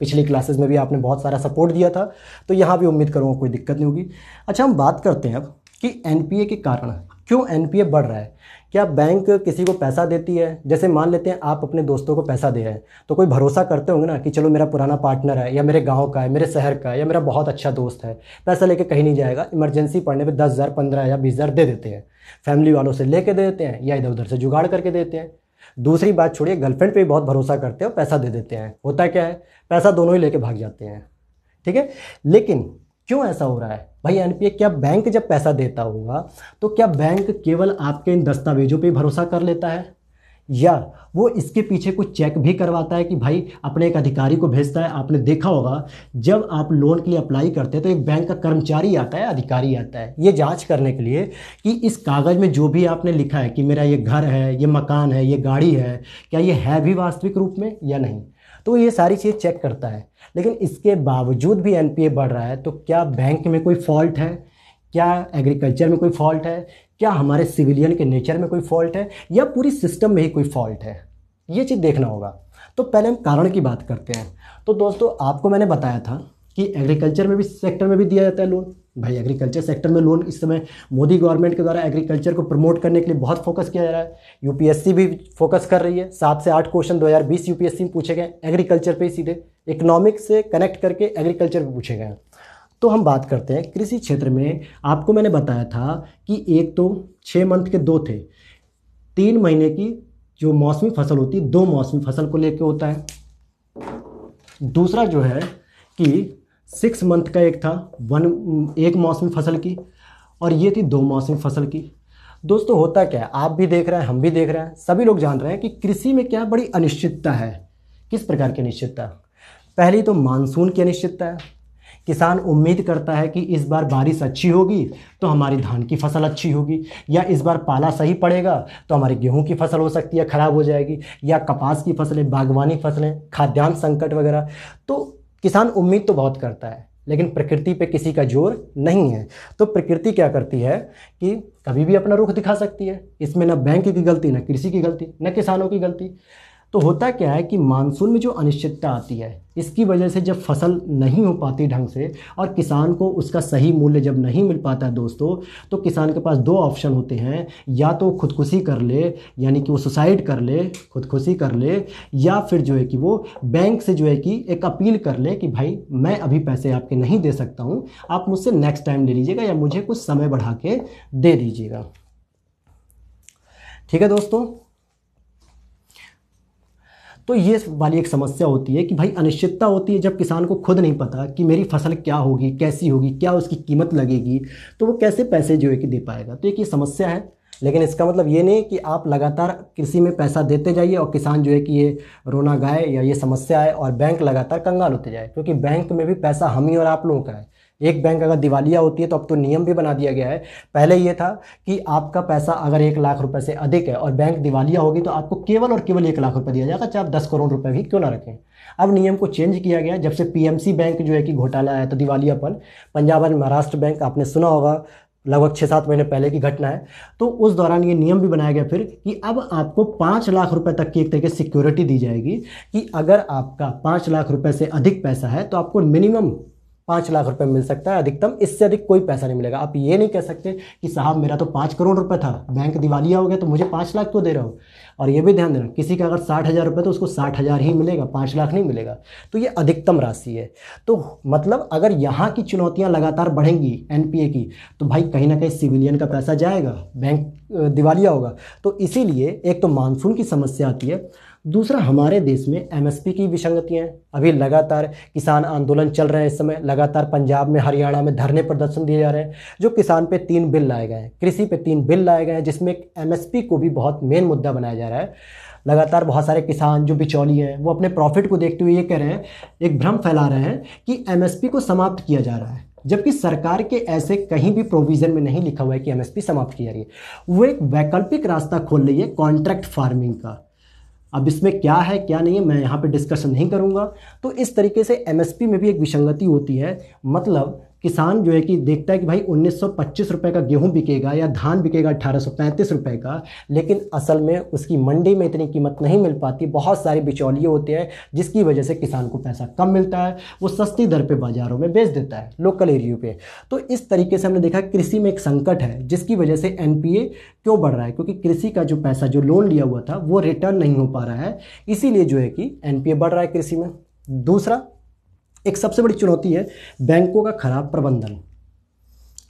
[SPEAKER 1] पिछली क्लासेस में भी आपने बहुत सारा सपोर्ट दिया था, तो यहाँ भी उम्मीद करूँगा कोई दिक्कत नहीं होगी। अच्छा, हम बात करते हैं अब कि NPA के कारण क्यों NPA बढ़ रहा है। क्या बैंक किसी को पैसा देती है? जैसे मान लेते हैं आप अपने दोस्तों को पैसा दे रहे हैं, तो कोई भरोसा करते होंगे ना कि चलो मेरा पुराना पार्टनर है, या मेरे गांव का है, मेरे शहर का है, या मेरा बहुत अच्छा दोस्त है, पैसा लेके कहीं नहीं जाएगा, इमरजेंसी पड़ने पे 10,000, 15,000, 20,000 दे देते हैं। फैमिली वालों से लेके दे देते हैं या इधर उधर से जुगाड़ करके देते हैं। दूसरी बात छोड़िए, गर्लफ्रेंड पे भी बहुत भरोसा करते हो, पैसा दे देते हैं। होता क्या है, पैसा दोनों ही लेके भाग जाते हैं। ठीक है, लेकिन क्यों ऐसा हो रहा है भाई NPA? क्या बैंक जब पैसा देता होगा तो क्या बैंक केवल आपके इन दस्तावेजों पे भरोसा कर लेता है, या वो इसके पीछे कुछ चेक भी करवाता है कि भाई अपने एक अधिकारी को भेजता है? आपने देखा होगा जब आप लोन के लिए अप्लाई करते हैं तो एक बैंक का कर्मचारी आता है, अधिकारी आता है, ये जांच करने के लिए कि इस कागज़ में जो भी आपने लिखा है कि मेरा ये घर है, ये मकान है, ये गाड़ी है, क्या ये है भी वास्तविक रूप में या नहीं। तो ये सारी चीज़ चेक करता है। लेकिन इसके बावजूद भी NPA बढ़ रहा है, तो क्या बैंक में कोई फॉल्ट है, क्या एग्रीकल्चर में कोई फॉल्ट है, क्या हमारे सिविलियन के नेचर में कोई फॉल्ट है, या पूरी सिस्टम में ही कोई फॉल्ट है? ये चीज़ देखना होगा। तो पहले हम कारण की बात करते हैं। तो दोस्तों आपको मैंने बताया था कि एग्रीकल्चर में भी सेक्टर में भी दिया जाता है लोन। भाई एग्रीकल्चर सेक्टर में लोन इस समय मोदी गवर्नमेंट के द्वारा एग्रीकल्चर को प्रमोट करने के लिए बहुत फोकस किया जा रहा है। UPSC भी फोकस कर रही है। 7 से 8 क्वेश्चन 2020 UPSC में पूछे गए एग्रीकल्चर पे ही, सीधे इकोनॉमिक्स से कनेक्ट करके एग्रीकल्चर पे पूछे गए। तो हम बात करते हैं कृषि क्षेत्र में। आपको मैंने बताया था कि एक तो 6 मंथ के 2 थे, 3 महीने की जो मौसमी फसल होती है 2 मौसमी फसल को लेके होता है। दूसरा जो है कि 6 मंथ का एक था, 1 मौसमी फसल की, और ये थी 2 मौसमी फसल की। दोस्तों होता क्या है, आप भी देख रहे हैं, हम भी देख रहे हैं, सभी लोग जान रहे हैं कि कृषि में क्या बड़ी अनिश्चितता है। किस प्रकार की अनिश्चितता? पहली तो मानसून की अनिश्चितता है। किसान उम्मीद करता है कि इस बार बारिश अच्छी होगी तो हमारी धान की फसल अच्छी होगी, या इस बार पाला सही पड़ेगा तो हमारी गेहूं की फसल हो सकती है खराब हो जाएगी, या कपास की फसलें, बागवानी फसलें, खाद्यान्न संकट वगैरह। तो किसान उम्मीद तो बहुत करता है, लेकिन प्रकृति पे किसी का जोर नहीं है। तो प्रकृति क्या करती है कि कभी भी अपना रुख दिखा सकती है। इसमें ना बैंक की गलती, ना कृषि की गलती, ना किसानों की गलती। तो होता क्या है कि मानसून में जो अनिश्चितता आती है, इसकी वजह से जब फसल नहीं हो पाती ढंग से और किसान को उसका सही मूल्य जब नहीं मिल पाता है दोस्तों, तो किसान के पास 2 ऑप्शन होते हैं। या तो खुदकुशी कर ले, यानी कि वो सुसाइड कर ले, खुदकुशी कर ले, या फिर जो है कि वो बैंक से जो है कि एक अपील कर ले कि भाई मैं अभी पैसे आपके नहीं दे सकता हूँ, आप मुझसे नेक्स्ट टाइम ले लीजिएगा या मुझे कुछ समय बढ़ा के दे दीजिएगा। ठीक है दोस्तों, तो ये वाली एक समस्या होती है कि भाई अनिश्चितता होती है जब किसान को खुद नहीं पता कि मेरी फसल क्या होगी, कैसी होगी, क्या उसकी कीमत लगेगी, तो वो कैसे पैसे जो है कि दे पाएगा। तो एक ये समस्या है। लेकिन इसका मतलब ये नहीं कि आप लगातार कृषि में पैसा देते जाइए और किसान जो है कि ये रोना गाए या ये समस्या है और बैंक लगातार कंगाल होते जाए, क्योंकि बैंक में भी पैसा हम ही और आप लोगों का है। एक बैंक अगर दिवालिया होती है तो अब तो नियम भी बना दिया गया है। पहले ये था कि आपका पैसा अगर 1 लाख रुपए से अधिक है और बैंक दिवालिया होगी तो आपको केवल और केवल 1 लाख रुपए दिया जाएगा, चाहे आप 10 करोड़ रुपए भी क्यों ना रखें। अब नियम को चेंज किया गया जब से PMC बैंक जो है कि घोटाला आया तो दिवालियापन, पंजाब एंड महाराष्ट्र बैंक आपने सुना होगा, लगभग 6-7 महीने पहले की घटना है। तो उस दौरान ये नियम भी बनाया गया फिर कि अब आपको 5 लाख रुपए तक की एक तरीके से सिक्योरिटी दी जाएगी कि अगर आपका 5 लाख रुपए से अधिक पैसा है तो आपको मिनिमम 5 लाख रुपए मिल सकता है अधिकतम, इससे अधिक कोई पैसा नहीं मिलेगा। आप ये नहीं कह सकते कि साहब मेरा तो 5 करोड़ रुपए था, बैंक दिवालिया हो गया तो मुझे 5 लाख क्यों दे रहा हो। और ये भी ध्यान देना, किसी का अगर 60,000 रुपये तो उसको 60,000 ही मिलेगा, 5 लाख नहीं मिलेगा। तो ये अधिकतम राशि है। तो मतलब अगर यहाँ की चुनौतियाँ लगातार बढ़ेंगी एनपीए की, तो भाई कहीं ना कहीं सिविलियन का पैसा जाएगा, बैंक दिवालिया होगा। तो इसीलिए एक तो मानसून की समस्या आती है, दूसरा हमारे देश में एमएसपी की विसंगतियाँ हैं। अभी लगातार किसान आंदोलन चल रहे हैं, इस समय लगातार पंजाब में, हरियाणा में धरने प्रदर्शन दिए जा रहे हैं। जो किसान पे 3 बिल लाए गए हैं, कृषि पे 3 बिल लाए गए हैं, जिसमें एमएसपी को भी बहुत मेन मुद्दा बनाया जा रहा है। लगातार बहुत सारे किसान जो बिचौली हैं वो अपने प्रॉफिट को देखते हुए ये कह रहे हैं, एक भ्रम फैला रहे हैं कि एमएसपी को समाप्त किया जा रहा है, जबकि सरकार के ऐसे कहीं भी प्रोविजन में नहीं लिखा हुआ है कि एमएसपी समाप्त की जा रही है। वो एक वैकल्पिक रास्ता खोल रही है कॉन्ट्रैक्ट फार्मिंग का। अब इसमें क्या है क्या नहीं है मैं यहाँ पे डिस्कशन नहीं करूँगा। तो इस तरीके से एमएसपी में भी एक विसंगति होती है। मतलब किसान जो है कि देखता है कि भाई 1925 रुपये का गेहूं बिकेगा या धान बिकेगा 1835 रुपये का, लेकिन असल में उसकी मंडी में इतनी कीमत नहीं मिल पाती। बहुत सारे बिचौलिए होते हैं जिसकी वजह से किसान को पैसा कम मिलता है, वो सस्ती दर पे बाज़ारों में बेच देता है लोकल एरिया पे। तो इस तरीके से हमने देखा कृषि में एक संकट है, जिसकी वजह से एनपीए क्यों बढ़ रहा है, क्योंकि कृषि का जो पैसा जो लोन लिया हुआ था वो रिटर्न नहीं हो पा रहा है, इसीलिए जो है कि एनपीए बढ़ रहा है कृषि में। दूसरा एक सबसे बड़ी चुनौती है बैंकों का खराब प्रबंधन।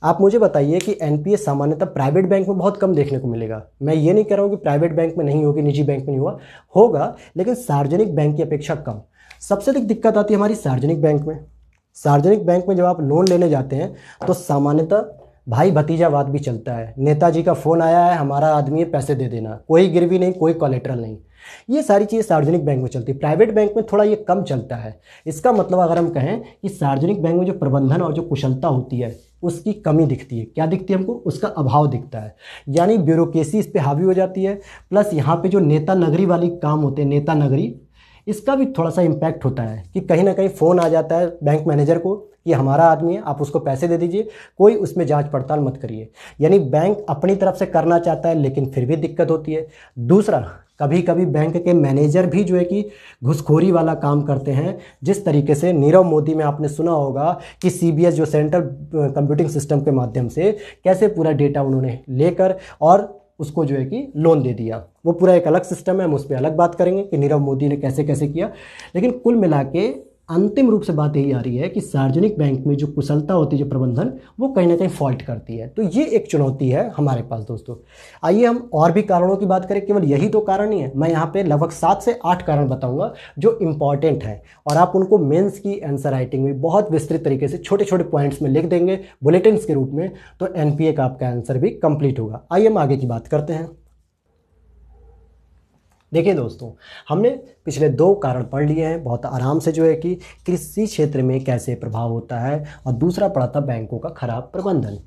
[SPEAKER 1] आप मुझे बताइए कि एनपीए सामान्यतः प्राइवेट बैंक में बहुत कम देखने को मिलेगा। मैं ये नहीं कह रहा हूँ कि प्राइवेट बैंक में नहीं होगी, निजी बैंक में नहीं होगा, लेकिन सार्वजनिक बैंक की अपेक्षा कम। सबसे अधिक दिक्कत आती है हमारी सार्वजनिक बैंक में। सार्वजनिक बैंक में जब आप लोन लेने जाते हैं तो सामान्यतः भाई भतीजावाद भी चलता है। नेताजी का फ़ोन आया है, हमारा आदमी है, पैसे दे देना, कोई गिरवी नहीं, कोई कोलेटरल नहीं। ये सारी चीज़ें सार्वजनिक बैंक में चलती है, प्राइवेट बैंक में थोड़ा ये कम चलता है। इसका मतलब अगर हम कहें कि सार्वजनिक बैंक में जो प्रबंधन और जो कुशलता होती है उसकी कमी दिखती है। क्या दिखती है हमको? उसका अभाव दिखता है, यानी ब्यूरोक्रेसी इस पर हावी हो जाती है। प्लस यहाँ पे जो नेता नगरी वाली काम होते हैं, नेता नगरी, इसका भी थोड़ा सा इम्पैक्ट होता है कि कहीं ना कहीं फ़ोन आ जाता है बैंक मैनेजर को कि हमारा आदमी है, आप उसको पैसे दे दीजिए, कोई उसमें जांच पड़ताल मत करिए। यानी बैंक अपनी तरफ से करना चाहता है लेकिन फिर भी दिक्कत होती है। दूसरा, कभी कभी बैंक के मैनेजर भी जो है कि घुसखोरी वाला काम करते हैं। जिस तरीके से नीरव मोदी में आपने सुना होगा कि सीबीएस जो सेंट्रल कंप्यूटिंग सिस्टम के माध्यम से कैसे पूरा डेटा उन्होंने लेकर और उसको जो है कि लोन दे दिया। वो पूरा एक अलग सिस्टम है, हम उस पर अलग बात करेंगे कि नीरव मोदी ने कैसे कैसे किया। लेकिन कुल मिला के अंतिम रूप से बात यही आ रही है कि सार्वजनिक बैंक में जो कुशलता होती है, जो प्रबंधन, वो कहीं ना कहीं फॉल्ट करती है। तो ये एक चुनौती है हमारे पास दोस्तों। आइए हम और भी कारणों की बात करें। केवल यही तो कारण नहीं है, मैं यहाँ पे लगभग 7 से 8 कारण बताऊंगा जो इम्पॉर्टेंट हैं, और आप उनको मेंस की आंसर राइटिंग में बहुत विस्तृत तरीके से छोटे छोटे पॉइंट्स में लिख देंगे बुलेटिन्स के रूप में, तो एनपीए का आपका आंसर भी कंप्लीट होगा। आइए हम आगे की बात करते हैं। देखिए दोस्तों, हमने पिछले 2 कारण पढ़ लिए हैं बहुत आराम से, जो है कि कृषि क्षेत्र में कैसे प्रभाव होता है, और दूसरा पढ़ा था बैंकों का खराब प्रबंधन।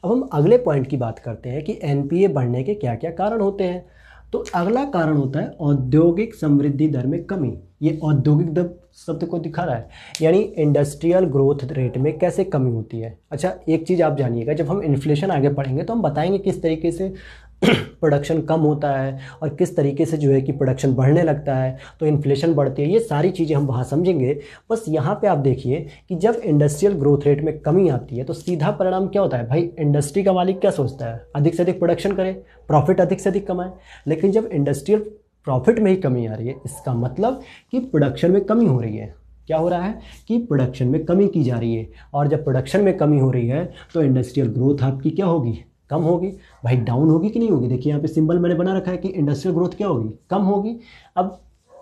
[SPEAKER 1] अब हम अगले पॉइंट की बात करते हैं कि एनपीए बढ़ने के क्या क्या कारण होते हैं। तो अगला कारण होता है औद्योगिक समृद्धि दर में कमी। ये औद्योगिक दर शब्द को दिखा रहा है, यानी इंडस्ट्रियल ग्रोथ रेट में कैसे कमी होती है। अच्छा, एक चीज़ आप जानिएगा, जब हम इन्फ्लेशन आगे पढ़ेंगे तो हम बताएंगे किस तरीके से प्रोडक्शन कम होता है और किस तरीके से जो है कि प्रोडक्शन बढ़ने लगता है तो इन्फ्लेशन बढ़ती है। ये सारी चीज़ें हम वहाँ समझेंगे। बस यहाँ पे आप देखिए कि जब इंडस्ट्रियल ग्रोथ रेट में कमी आती है तो सीधा परिणाम क्या होता है भाई, इंडस्ट्री का मालिक क्या सोचता है, अधिक से अधिक प्रोडक्शन करे, प्रॉफिट अधिक से अधिक कमाए। लेकिन जब इंडस्ट्रियल प्रॉफिट में ही कमी आ रही है, इसका मतलब कि प्रोडक्शन में कमी हो रही है। क्या हो रहा है कि प्रोडक्शन में कमी की जा रही है, और जब प्रोडक्शन में कमी हो रही है तो इंडस्ट्रियल ग्रोथ आपकी क्या होगी, कम होगी। भाई डाउन होगी कि नहीं होगी? देखिए यहाँ पे सिंबल मैंने बना रखा है कि इंडस्ट्रियल ग्रोथ क्या होगी, कम होगी। अब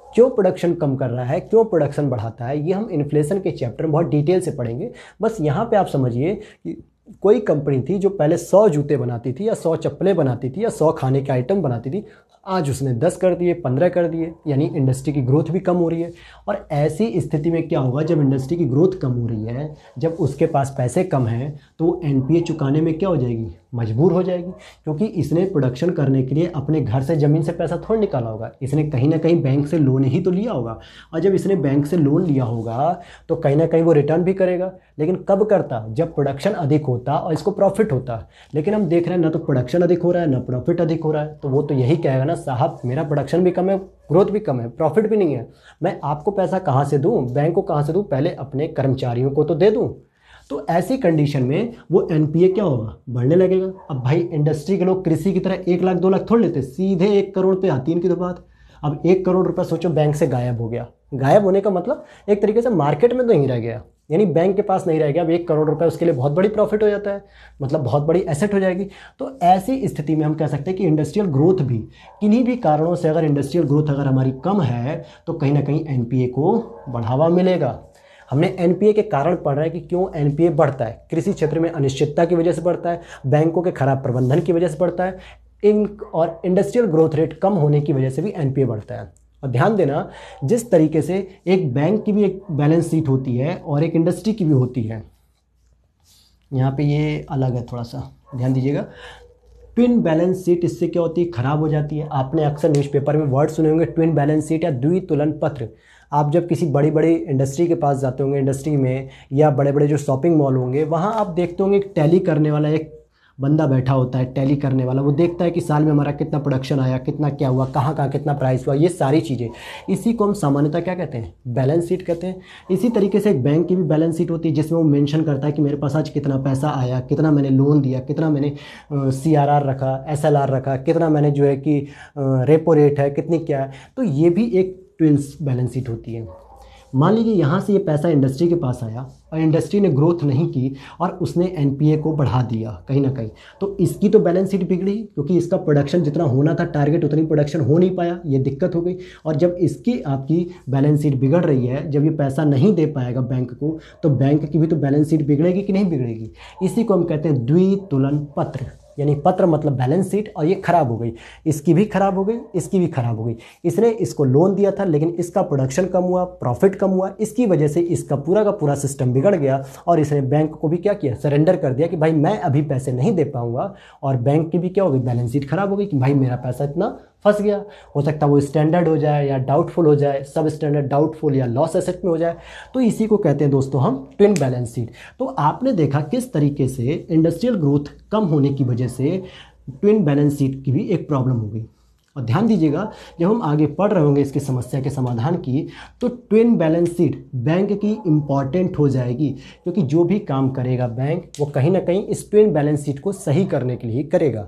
[SPEAKER 1] क्यों प्रोडक्शन कम कर रहा है, क्यों प्रोडक्शन बढ़ाता है, ये हम इन्फ्लेशन के चैप्टर में बहुत डिटेल से पढ़ेंगे। बस यहाँ पे आप समझिए कि कोई कंपनी थी जो पहले 100 जूते बनाती थी या 100 चप्पलें बनाती थी या 100 खाने के आइटम बनाती थी, आज उसने 10 कर दिए, 15 कर दिए, यानी इंडस्ट्री की ग्रोथ भी कम हो रही है। और ऐसी स्थिति में क्या होगा, जब इंडस्ट्री की ग्रोथ कम हो रही है, जब उसके पास पैसे कम हैं, तो एनपीए चुकाने में क्या हो जाएगी, मजबूर हो जाएगी। क्योंकि इसने प्रोडक्शन करने के लिए अपने घर से ज़मीन से पैसा थोड़ा निकाला होगा, इसने कहीं ना कहीं बैंक से लोन ही तो लिया होगा। और जब इसने बैंक से लोन लिया होगा तो कहीं ना कहीं वो रिटर्न भी करेगा, लेकिन कब करता, जब प्रोडक्शन अधिक होता और इसको प्रॉफिट होता। लेकिन हम देख रहे हैं ना तो प्रोडक्शन अधिक हो रहा है ना प्रॉफिट अधिक हो रहा है, तो वो तो यही कहेगा ना, साहब मेरा प्रोडक्शन भी कम है, ग्रोथ भी कम है, प्रॉफिट भी नहीं है, मैं आपको पैसा कहाँ से दूँ, बैंक को कहाँ से दूँ, पहले अपने कर्मचारियों को तो दे दूँ। तो ऐसी कंडीशन में वो एनपीए क्या होगा, बढ़ने लगेगा। अब भाई इंडस्ट्री के लोग कृषि की तरह 1 लाख 2 लाख थोड़ लेते, सीधे 1 करोड़ पे आती है इनकी तो बात। अब 1 करोड़ रुपया सोचो बैंक से गायब हो गया। गायब होने का मतलब एक तरीके से मार्केट में तो नहीं रह गया, यानी बैंक के पास नहीं रह गया। अब 1 करोड़ रुपए उसके लिए बहुत बड़ी प्रॉफिट हो जाता है, मतलब बहुत बड़ी एसेट हो जाएगी। तो ऐसी स्थिति में हम कह सकते हैं कि इंडस्ट्रियल ग्रोथ भी किन्हीं भी कारणों से, अगर इंडस्ट्रियल ग्रोथ अगर हमारी कम है तो कहीं ना कहीं एनपीए को बढ़ावा मिलेगा। हमने एनपीए के कारण पढ़ रहे हैं कि क्यों एनपीए बढ़ता है। कृषि क्षेत्र में अनिश्चितता की वजह से बढ़ता है, बैंकों के खराब प्रबंधन की वजह से बढ़ता है, और इंडस्ट्रियल ग्रोथ रेट कम होने की वजह से भी एनपीए बढ़ता है। और ध्यान देना, जिस तरीके से एक बैंक की भी एक बैलेंस शीट होती है और एक इंडस्ट्री की भी होती है, यहाँ पे ये अलग है, थोड़ा सा ध्यान दीजिएगा। ट्विन बैलेंस शीट इससे क्या होती है, खराब हो जाती है। आपने अक्सर न्यूज़पेपर में वर्ड सुने होंगे ट्विन बैलेंस शीट या द्वितुलन पत्र। आप जब किसी बड़ी बड़ी इंडस्ट्री के पास जाते होंगे, इंडस्ट्री में या बड़े बड़े जो शॉपिंग मॉल होंगे, वहाँ आप देखते होंगे एक टैली करने वाला एक बंदा बैठा होता है, टैली करने वाला। वो देखता है कि साल में हमारा कितना प्रोडक्शन आया, कितना क्या हुआ, कहाँ कहाँ कितना प्राइस हुआ, ये सारी चीज़ें। इसी को हम सामान्यतः क्या कहते हैं, बैलेंस शीट कहते हैं। इसी तरीके से एक बैंक की भी बैलेंस शीट होती है, जिसमें वो मेंशन करता है कि मेरे पास आज कितना पैसा आया, कितना मैंने लोन दिया, कितना मैंने सीआरआर रखा, एसएलआर रखा, कितना मैंने जो है कि रेपो रेट है, कितनी क्या है। तो ये भी एक ट्विन्स बैलेंस शीट होती है। मान लीजिए यहाँ से ये पैसा इंडस्ट्री के पास आया और इंडस्ट्री ने ग्रोथ नहीं की और उसने एनपीए को बढ़ा दिया कहीं ना कहीं, तो इसकी तो बैलेंस शीट बिगड़ी, क्योंकि इसका प्रोडक्शन जितना होना था टारगेट उतनी प्रोडक्शन हो नहीं पाया, ये दिक्कत हो गई। और जब इसकी आपकी बैलेंस शीट बिगड़ रही है, जब ये पैसा नहीं दे पाएगा बैंक को, तो बैंक की भी तो बैलेंस शीट बिगड़ेगी कि नहीं बिगड़ेगी। इसी को हम कहते हैं द्वितुलन पत्र, यानी पत्र मतलब बैलेंस शीट, और ये खराब हो गई, इसकी भी खराब हो गई, इसकी भी खराब हो गई। इसने इसको लोन दिया था लेकिन इसका प्रोडक्शन कम हुआ, प्रॉफिट कम हुआ, इसकी वजह से इसका पूरा का पूरा सिस्टम बिगड़ गया और इसने बैंक को भी क्या किया, सरेंडर कर दिया कि भाई मैं अभी पैसे नहीं दे पाऊंगा। और बैंक की भी क्या हो गई, बैलेंस शीट खराब हो गई कि भाई मेरा पैसा इतना फंस गया। हो सकता है वो स्टैंडर्ड हो जाए या डाउटफुल हो जाए, सब स्टैंडर्ड, डाउटफुल या लॉस एसेट में हो जाए। तो इसी को कहते हैं दोस्तों हम ट्विन बैलेंस शीट। तो आपने देखा किस तरीके से इंडस्ट्रियल ग्रोथ कम होने की वजह से ट्विन बैलेंस शीट की भी एक प्रॉब्लम हो गई। और ध्यान दीजिएगा, जब हम आगे पढ़ रहे होंगे इसकी समस्या के समाधान की, तो ट्विन बैलेंस शीट बैंक की इम्पॉर्टेंट हो जाएगी, क्योंकि जो भी काम करेगा बैंक वो कहीं ना कहीं इस ट्विन बैलेंस शीट को सही करने के लिए करेगा।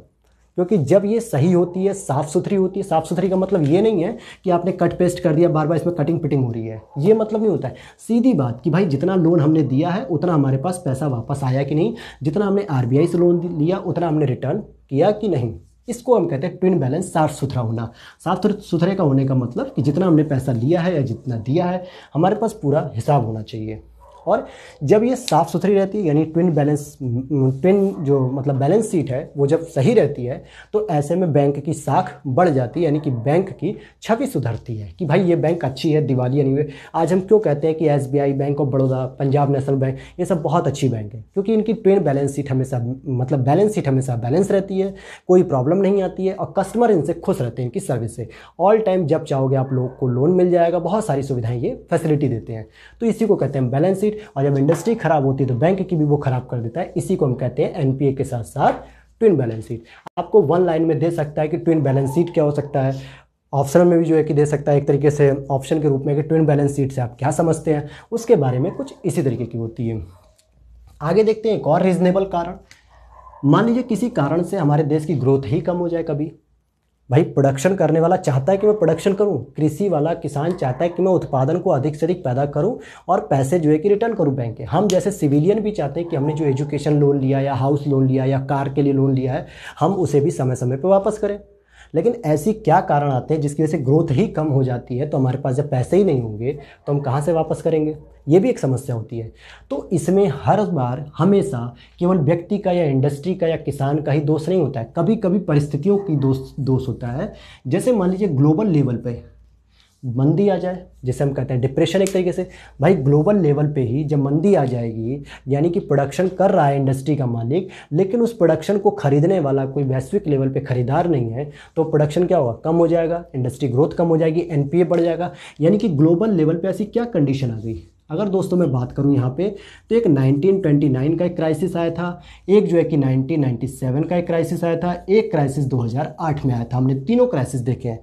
[SPEAKER 1] क्योंकि जब ये सही होती है, साफ़ सुथरी होती है, साफ़ सुथरी का मतलब ये नहीं है कि आपने कट पेस्ट कर दिया, बार बार इसमें कटिंग पिटिंग हो रही है, ये मतलब नहीं होता है। सीधी बात कि भाई जितना लोन हमने दिया है उतना हमारे पास पैसा वापस आया कि नहीं, जितना हमने आरबीआई से लोन लिया उतना हमने रिटर्न किया कि नहीं। इसको हम कहते हैं ट्विन बैलेंस साफ़ सुथरा होना। साफ़ सुथरे का होने का मतलब कि जितना हमने पैसा लिया है या जितना दिया है, हमारे पास पूरा हिसाब होना चाहिए। और जब ये साफ़ सुथरी रहती है, यानी ट्विन जो मतलब बैलेंस शीट है वो जब सही रहती है, तो ऐसे में बैंक की साख बढ़ जाती है, यानी कि बैंक की छवि सुधरती है कि भाई ये बैंक अच्छी है, दिवालिया नहीं हुए। आज हम क्यों कहते हैं कि SBI, bank of Baroda, Punjab national bank, ये सब बहुत अच्छी बैंक है, क्योंकि इनकी ट्विन बैलेंस शीट हमेशा मतलब बैलेंस शीट हमेशा बैलेंस रहती है, कोई प्रॉब्लम नहीं आती है और कस्टमर इनसे खुश रहते हैं, इनकी सर्विस से। ऑल टाइम जब चाहोगे आप लोग को लोन मिल जाएगा, बहुत सारी सुविधाएँ ये फैसिलिटी देते हैं। तो इसी को कहते हैं बैलेंस शीट। और जब इंडस्ट्री खराब होती है तो बैंक की भी वो खराब कर देता है। इसी को हम कहते हैं एनपीए के साथ साथ ट्विन बैलेंस शीट। आपको वन लाइन में दे सकता है कि ट्विन बैलेंस शीट क्या हो सकता है, ऑप्शन में भी जो है कि दे सकता है एक तरीके से ऑप्शन के रूप में कि ट्विन बैलेंस शीट से आप क्या समझते हैं, उसके बारे में कुछ इसी तरीके की होती है। आगे देखते हैं एक और रीजनेबल कारण। मान लीजिए किसी कारण से हमारे देश की ग्रोथ ही कम हो जाए। कभी भाई प्रोडक्शन करने वाला चाहता है कि मैं प्रोडक्शन करूं, कृषि वाला किसान चाहता है कि मैं उत्पादन को अधिक से अधिक पैदा करूं और पैसे जो है कि रिटर्न करूं बैंक के। हम जैसे सिविलियन भी चाहते हैं कि हमने जो एजुकेशन लोन लिया या हाउस लोन लिया या कार के लिए लोन लिया है, हम उसे भी समय समय पर वापस करें। लेकिन ऐसी क्या कारण आते हैं जिसकी वजह से ग्रोथ ही कम हो जाती है, तो हमारे पास जब पैसे ही नहीं होंगे तो हम कहाँ से वापस करेंगे, ये भी एक समस्या होती है। तो इसमें हर बार हमेशा केवल व्यक्ति का या इंडस्ट्री का या किसान का ही दोष नहीं होता है, कभी कभी परिस्थितियों की दोष होता है। जैसे मान लीजिए ग्लोबल लेवल पे मंदी आ जाए, जैसे हम कहते हैं डिप्रेशन एक तरीके से। भाई ग्लोबल लेवल पे ही जब मंदी आ जाएगी, यानी कि प्रोडक्शन कर रहा है इंडस्ट्री का मालिक, लेकिन उस प्रोडक्शन को खरीदने वाला कोई वैश्विक लेवल पे खरीदार नहीं है, तो प्रोडक्शन क्या होगा, कम हो जाएगा, इंडस्ट्री ग्रोथ कम हो जाएगी, एनपीए बढ़ जाएगा। यानी कि ग्लोबल लेवल पे ऐसी क्या कंडीशन आ गई। अगर दोस्तों मैं बात करूं यहाँ पे, तो एक 1929 का एक क्राइसिस आया था, एक जो है कि 1997 का एक क्राइसिस आया था, एक क्राइसिस 2008 में आया था। हमने तीनों क्राइसिस देखे हैं।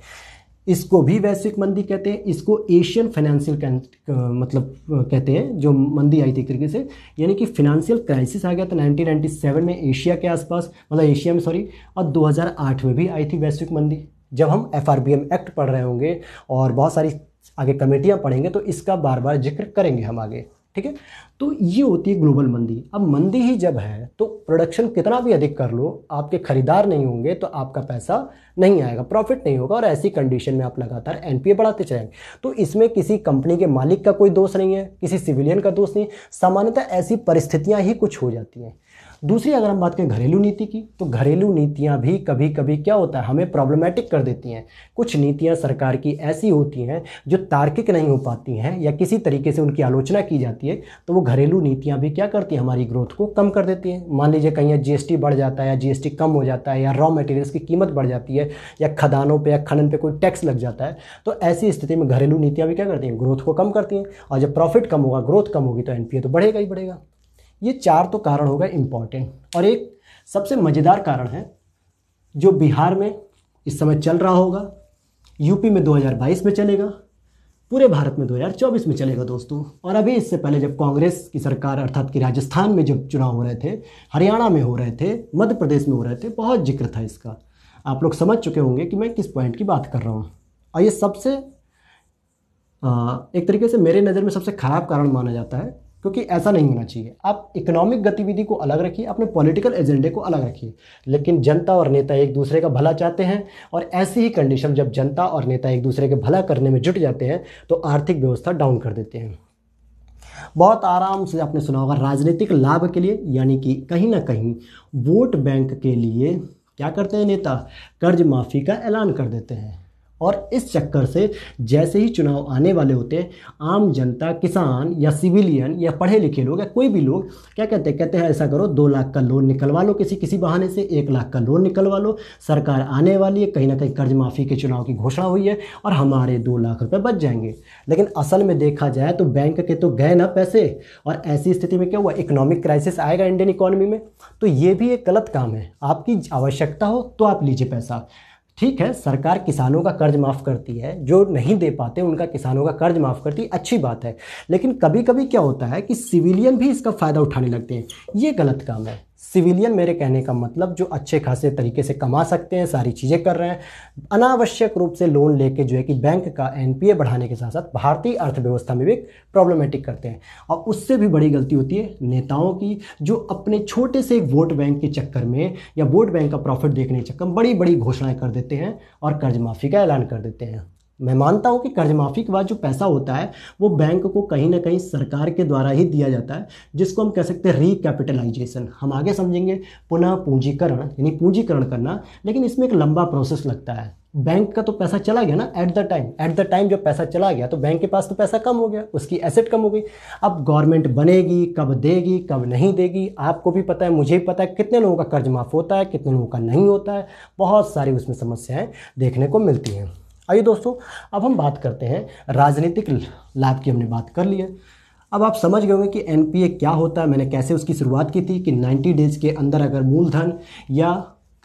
[SPEAKER 1] इसको भी वैश्विक मंदी कहते हैं, इसको एशियन फाइनेंशियल मतलब कहते हैं, जो मंदी आई थी एक तरीके से, यानी कि फिनेंशियल क्राइसिस आ गया था 1997 में एशिया के आसपास, मतलब एशिया में सॉरी, और 2008 में भी आई थी वैश्विक मंदी। जब हम FRBM एक्ट पढ़ रहे होंगे और बहुत सारी आगे कमेटियाँ पढ़ेंगे तो इसका बार बार जिक्र करेंगे हम आगे, ठीक है। तो ये होती है ग्लोबल मंदी। अब मंदी ही जब है तो प्रोडक्शन कितना भी अधिक कर लो, आपके खरीदार नहीं होंगे तो आपका पैसा नहीं आएगा, प्रॉफिट नहीं होगा, और ऐसी कंडीशन में आप लगातार NPA बढ़ाते जाएंगे। तो इसमें किसी कंपनी के मालिक का कोई दोष नहीं है, किसी सिविलियन का दोष नहीं, सामान्यतः ऐसी परिस्थितियां ही कुछ हो जाती हैं। दूसरी अगर हम बात करें घरेलू नीति की, तो घरेलू नीतियां भी कभी कभी क्या होता है, हमें प्रॉब्लमेटिक कर देती हैं। कुछ नीतियां सरकार की ऐसी होती हैं जो तार्किक नहीं हो पाती हैं या किसी तरीके से उनकी आलोचना की जाती है, तो वो घरेलू नीतियां भी क्या करती हैं, हमारी ग्रोथ को कम कर देती हैं। मान लीजिए कहीं GST बढ़ जाता है या GST कम हो जाता है, या रॉ मटेरियल्स की कीमत बढ़ जाती है, या खदानों पर या खनन पर कोई टैक्स लग जाता है, तो ऐसी स्थिति में घरेलू नीतियाँ भी क्या करती हैं, ग्रोथ को कम करती हैं। और जब प्रॉफिट कम होगा, ग्रोथ कम होगी, तो NPA तो बढ़ेगा ही बढ़ेगा। ये 4 तो कारण हो गए इंपॉर्टेंट। और एक सबसे मज़ेदार कारण है जो बिहार में इस समय चल रहा होगा, यूपी में 2022 में चलेगा, पूरे भारत में 2024 में चलेगा दोस्तों। और अभी इससे पहले जब कांग्रेस की सरकार अर्थात कि राजस्थान में जब चुनाव हो रहे थे, हरियाणा में हो रहे थे, मध्य प्रदेश में हो रहे थे, बहुत जिक्र था इसका। आप लोग समझ चुके होंगे कि मैं किस पॉइंट की बात कर रहा हूँ। और ये सबसे एक तरीके से मेरे नज़र में सबसे ख़राब कारण माना जाता है, क्योंकि ऐसा नहीं होना चाहिए। आप इकोनॉमिक गतिविधि को अलग रखिए, अपने पॉलिटिकल एजेंडे को अलग रखिए, लेकिन जनता और नेता एक दूसरे का भला चाहते हैं, और ऐसी ही कंडीशन जब जनता और नेता एक दूसरे के भला करने में जुट जाते हैं तो आर्थिक व्यवस्था डाउन कर देते हैं। बहुत आराम से आपने सुना होगा, राजनीतिक लाभ के लिए, यानी कि कहीं ना कहीं वोट बैंक के लिए क्या करते हैं नेता, कर्ज माफ़ी का ऐलान कर देते हैं। और इस चक्कर से जैसे ही चुनाव आने वाले होते हैं, आम जनता, किसान या सिविलियन या पढ़े लिखे लोग या कोई भी लोग क्या कहते हैं ऐसा करो, 2 लाख का लोन निकलवा लो, किसी बहाने से 1 लाख का लोन निकलवा लो, सरकार आने वाली है, कहीं ना कहीं कर्ज माफ़ी के चुनाव की घोषणा हुई है और हमारे 2 लाख रुपए बच जाएंगे। लेकिन असल में देखा जाए तो बैंक के तो गए ना पैसे, और ऐसी स्थिति में क्या हुआ, इकोनॉमिक क्राइसिस आएगा इंडियन इकोनॉमी में। तो ये भी एक गलत काम है। आपकी आवश्यकता हो तो आप लीजिए पैसा, ठीक है, सरकार किसानों का कर्ज माफ़ करती है, जो नहीं दे पाते उनका किसानों का कर्ज माफ़ करती है, अच्छी बात है। लेकिन कभी कभी क्या होता है कि सिविलियन भी इसका फ़ायदा उठाने लगते हैं, ये गलत काम है। सिविलियन, मेरे कहने का मतलब जो अच्छे खासे तरीके से कमा सकते हैं, सारी चीज़ें कर रहे हैं, अनावश्यक रूप से लोन लेके जो है कि बैंक का NPA बढ़ाने के साथ साथ भारतीय अर्थव्यवस्था में भी प्रॉब्लमेटिक करते हैं। और उससे भी बड़ी गलती होती है नेताओं की, जो अपने छोटे से वोट बैंक के चक्कर में या वोट बैंक का प्रॉफिट देखने के चक्कर में बड़ी बड़ी घोषणाएं कर देते हैं और कर्ज माफ़ी का ऐलान कर देते हैं। मैं मानता हूं कि कर्ज माफ़ी के बाद जो पैसा होता है वो बैंक को कहीं ना कहीं सरकार के द्वारा ही दिया जाता है, जिसको हम कह सकते हैं रिकैपिटलाइजेशन। हम आगे समझेंगे, पुनः पूंजीकरण यानी पूंजीकरण करना, लेकिन इसमें एक लंबा प्रोसेस लगता है। बैंक का तो पैसा चला गया ना एट द टाइम जब पैसा चला गया तो बैंक के पास तो पैसा कम हो गया, उसकी एसेट कम हो गई। अब गवर्नमेंट बनेगी, कब देगी कब नहीं देगी, आपको भी पता है, मुझे भी पता है, कितने लोगों का कर्ज माफ़ होता है, कितने लोगों का नहीं होता है, बहुत सारी उसमें समस्याएं देखने को मिलती हैं। आइए दोस्तों, अब हम बात करते हैं राजनीतिक लाभ की। हमने बात कर ली है, अब आप समझ गए होंगे कि NPA क्या होता है, मैंने कैसे उसकी शुरुआत की थी कि 90 डेज के अंदर अगर मूलधन या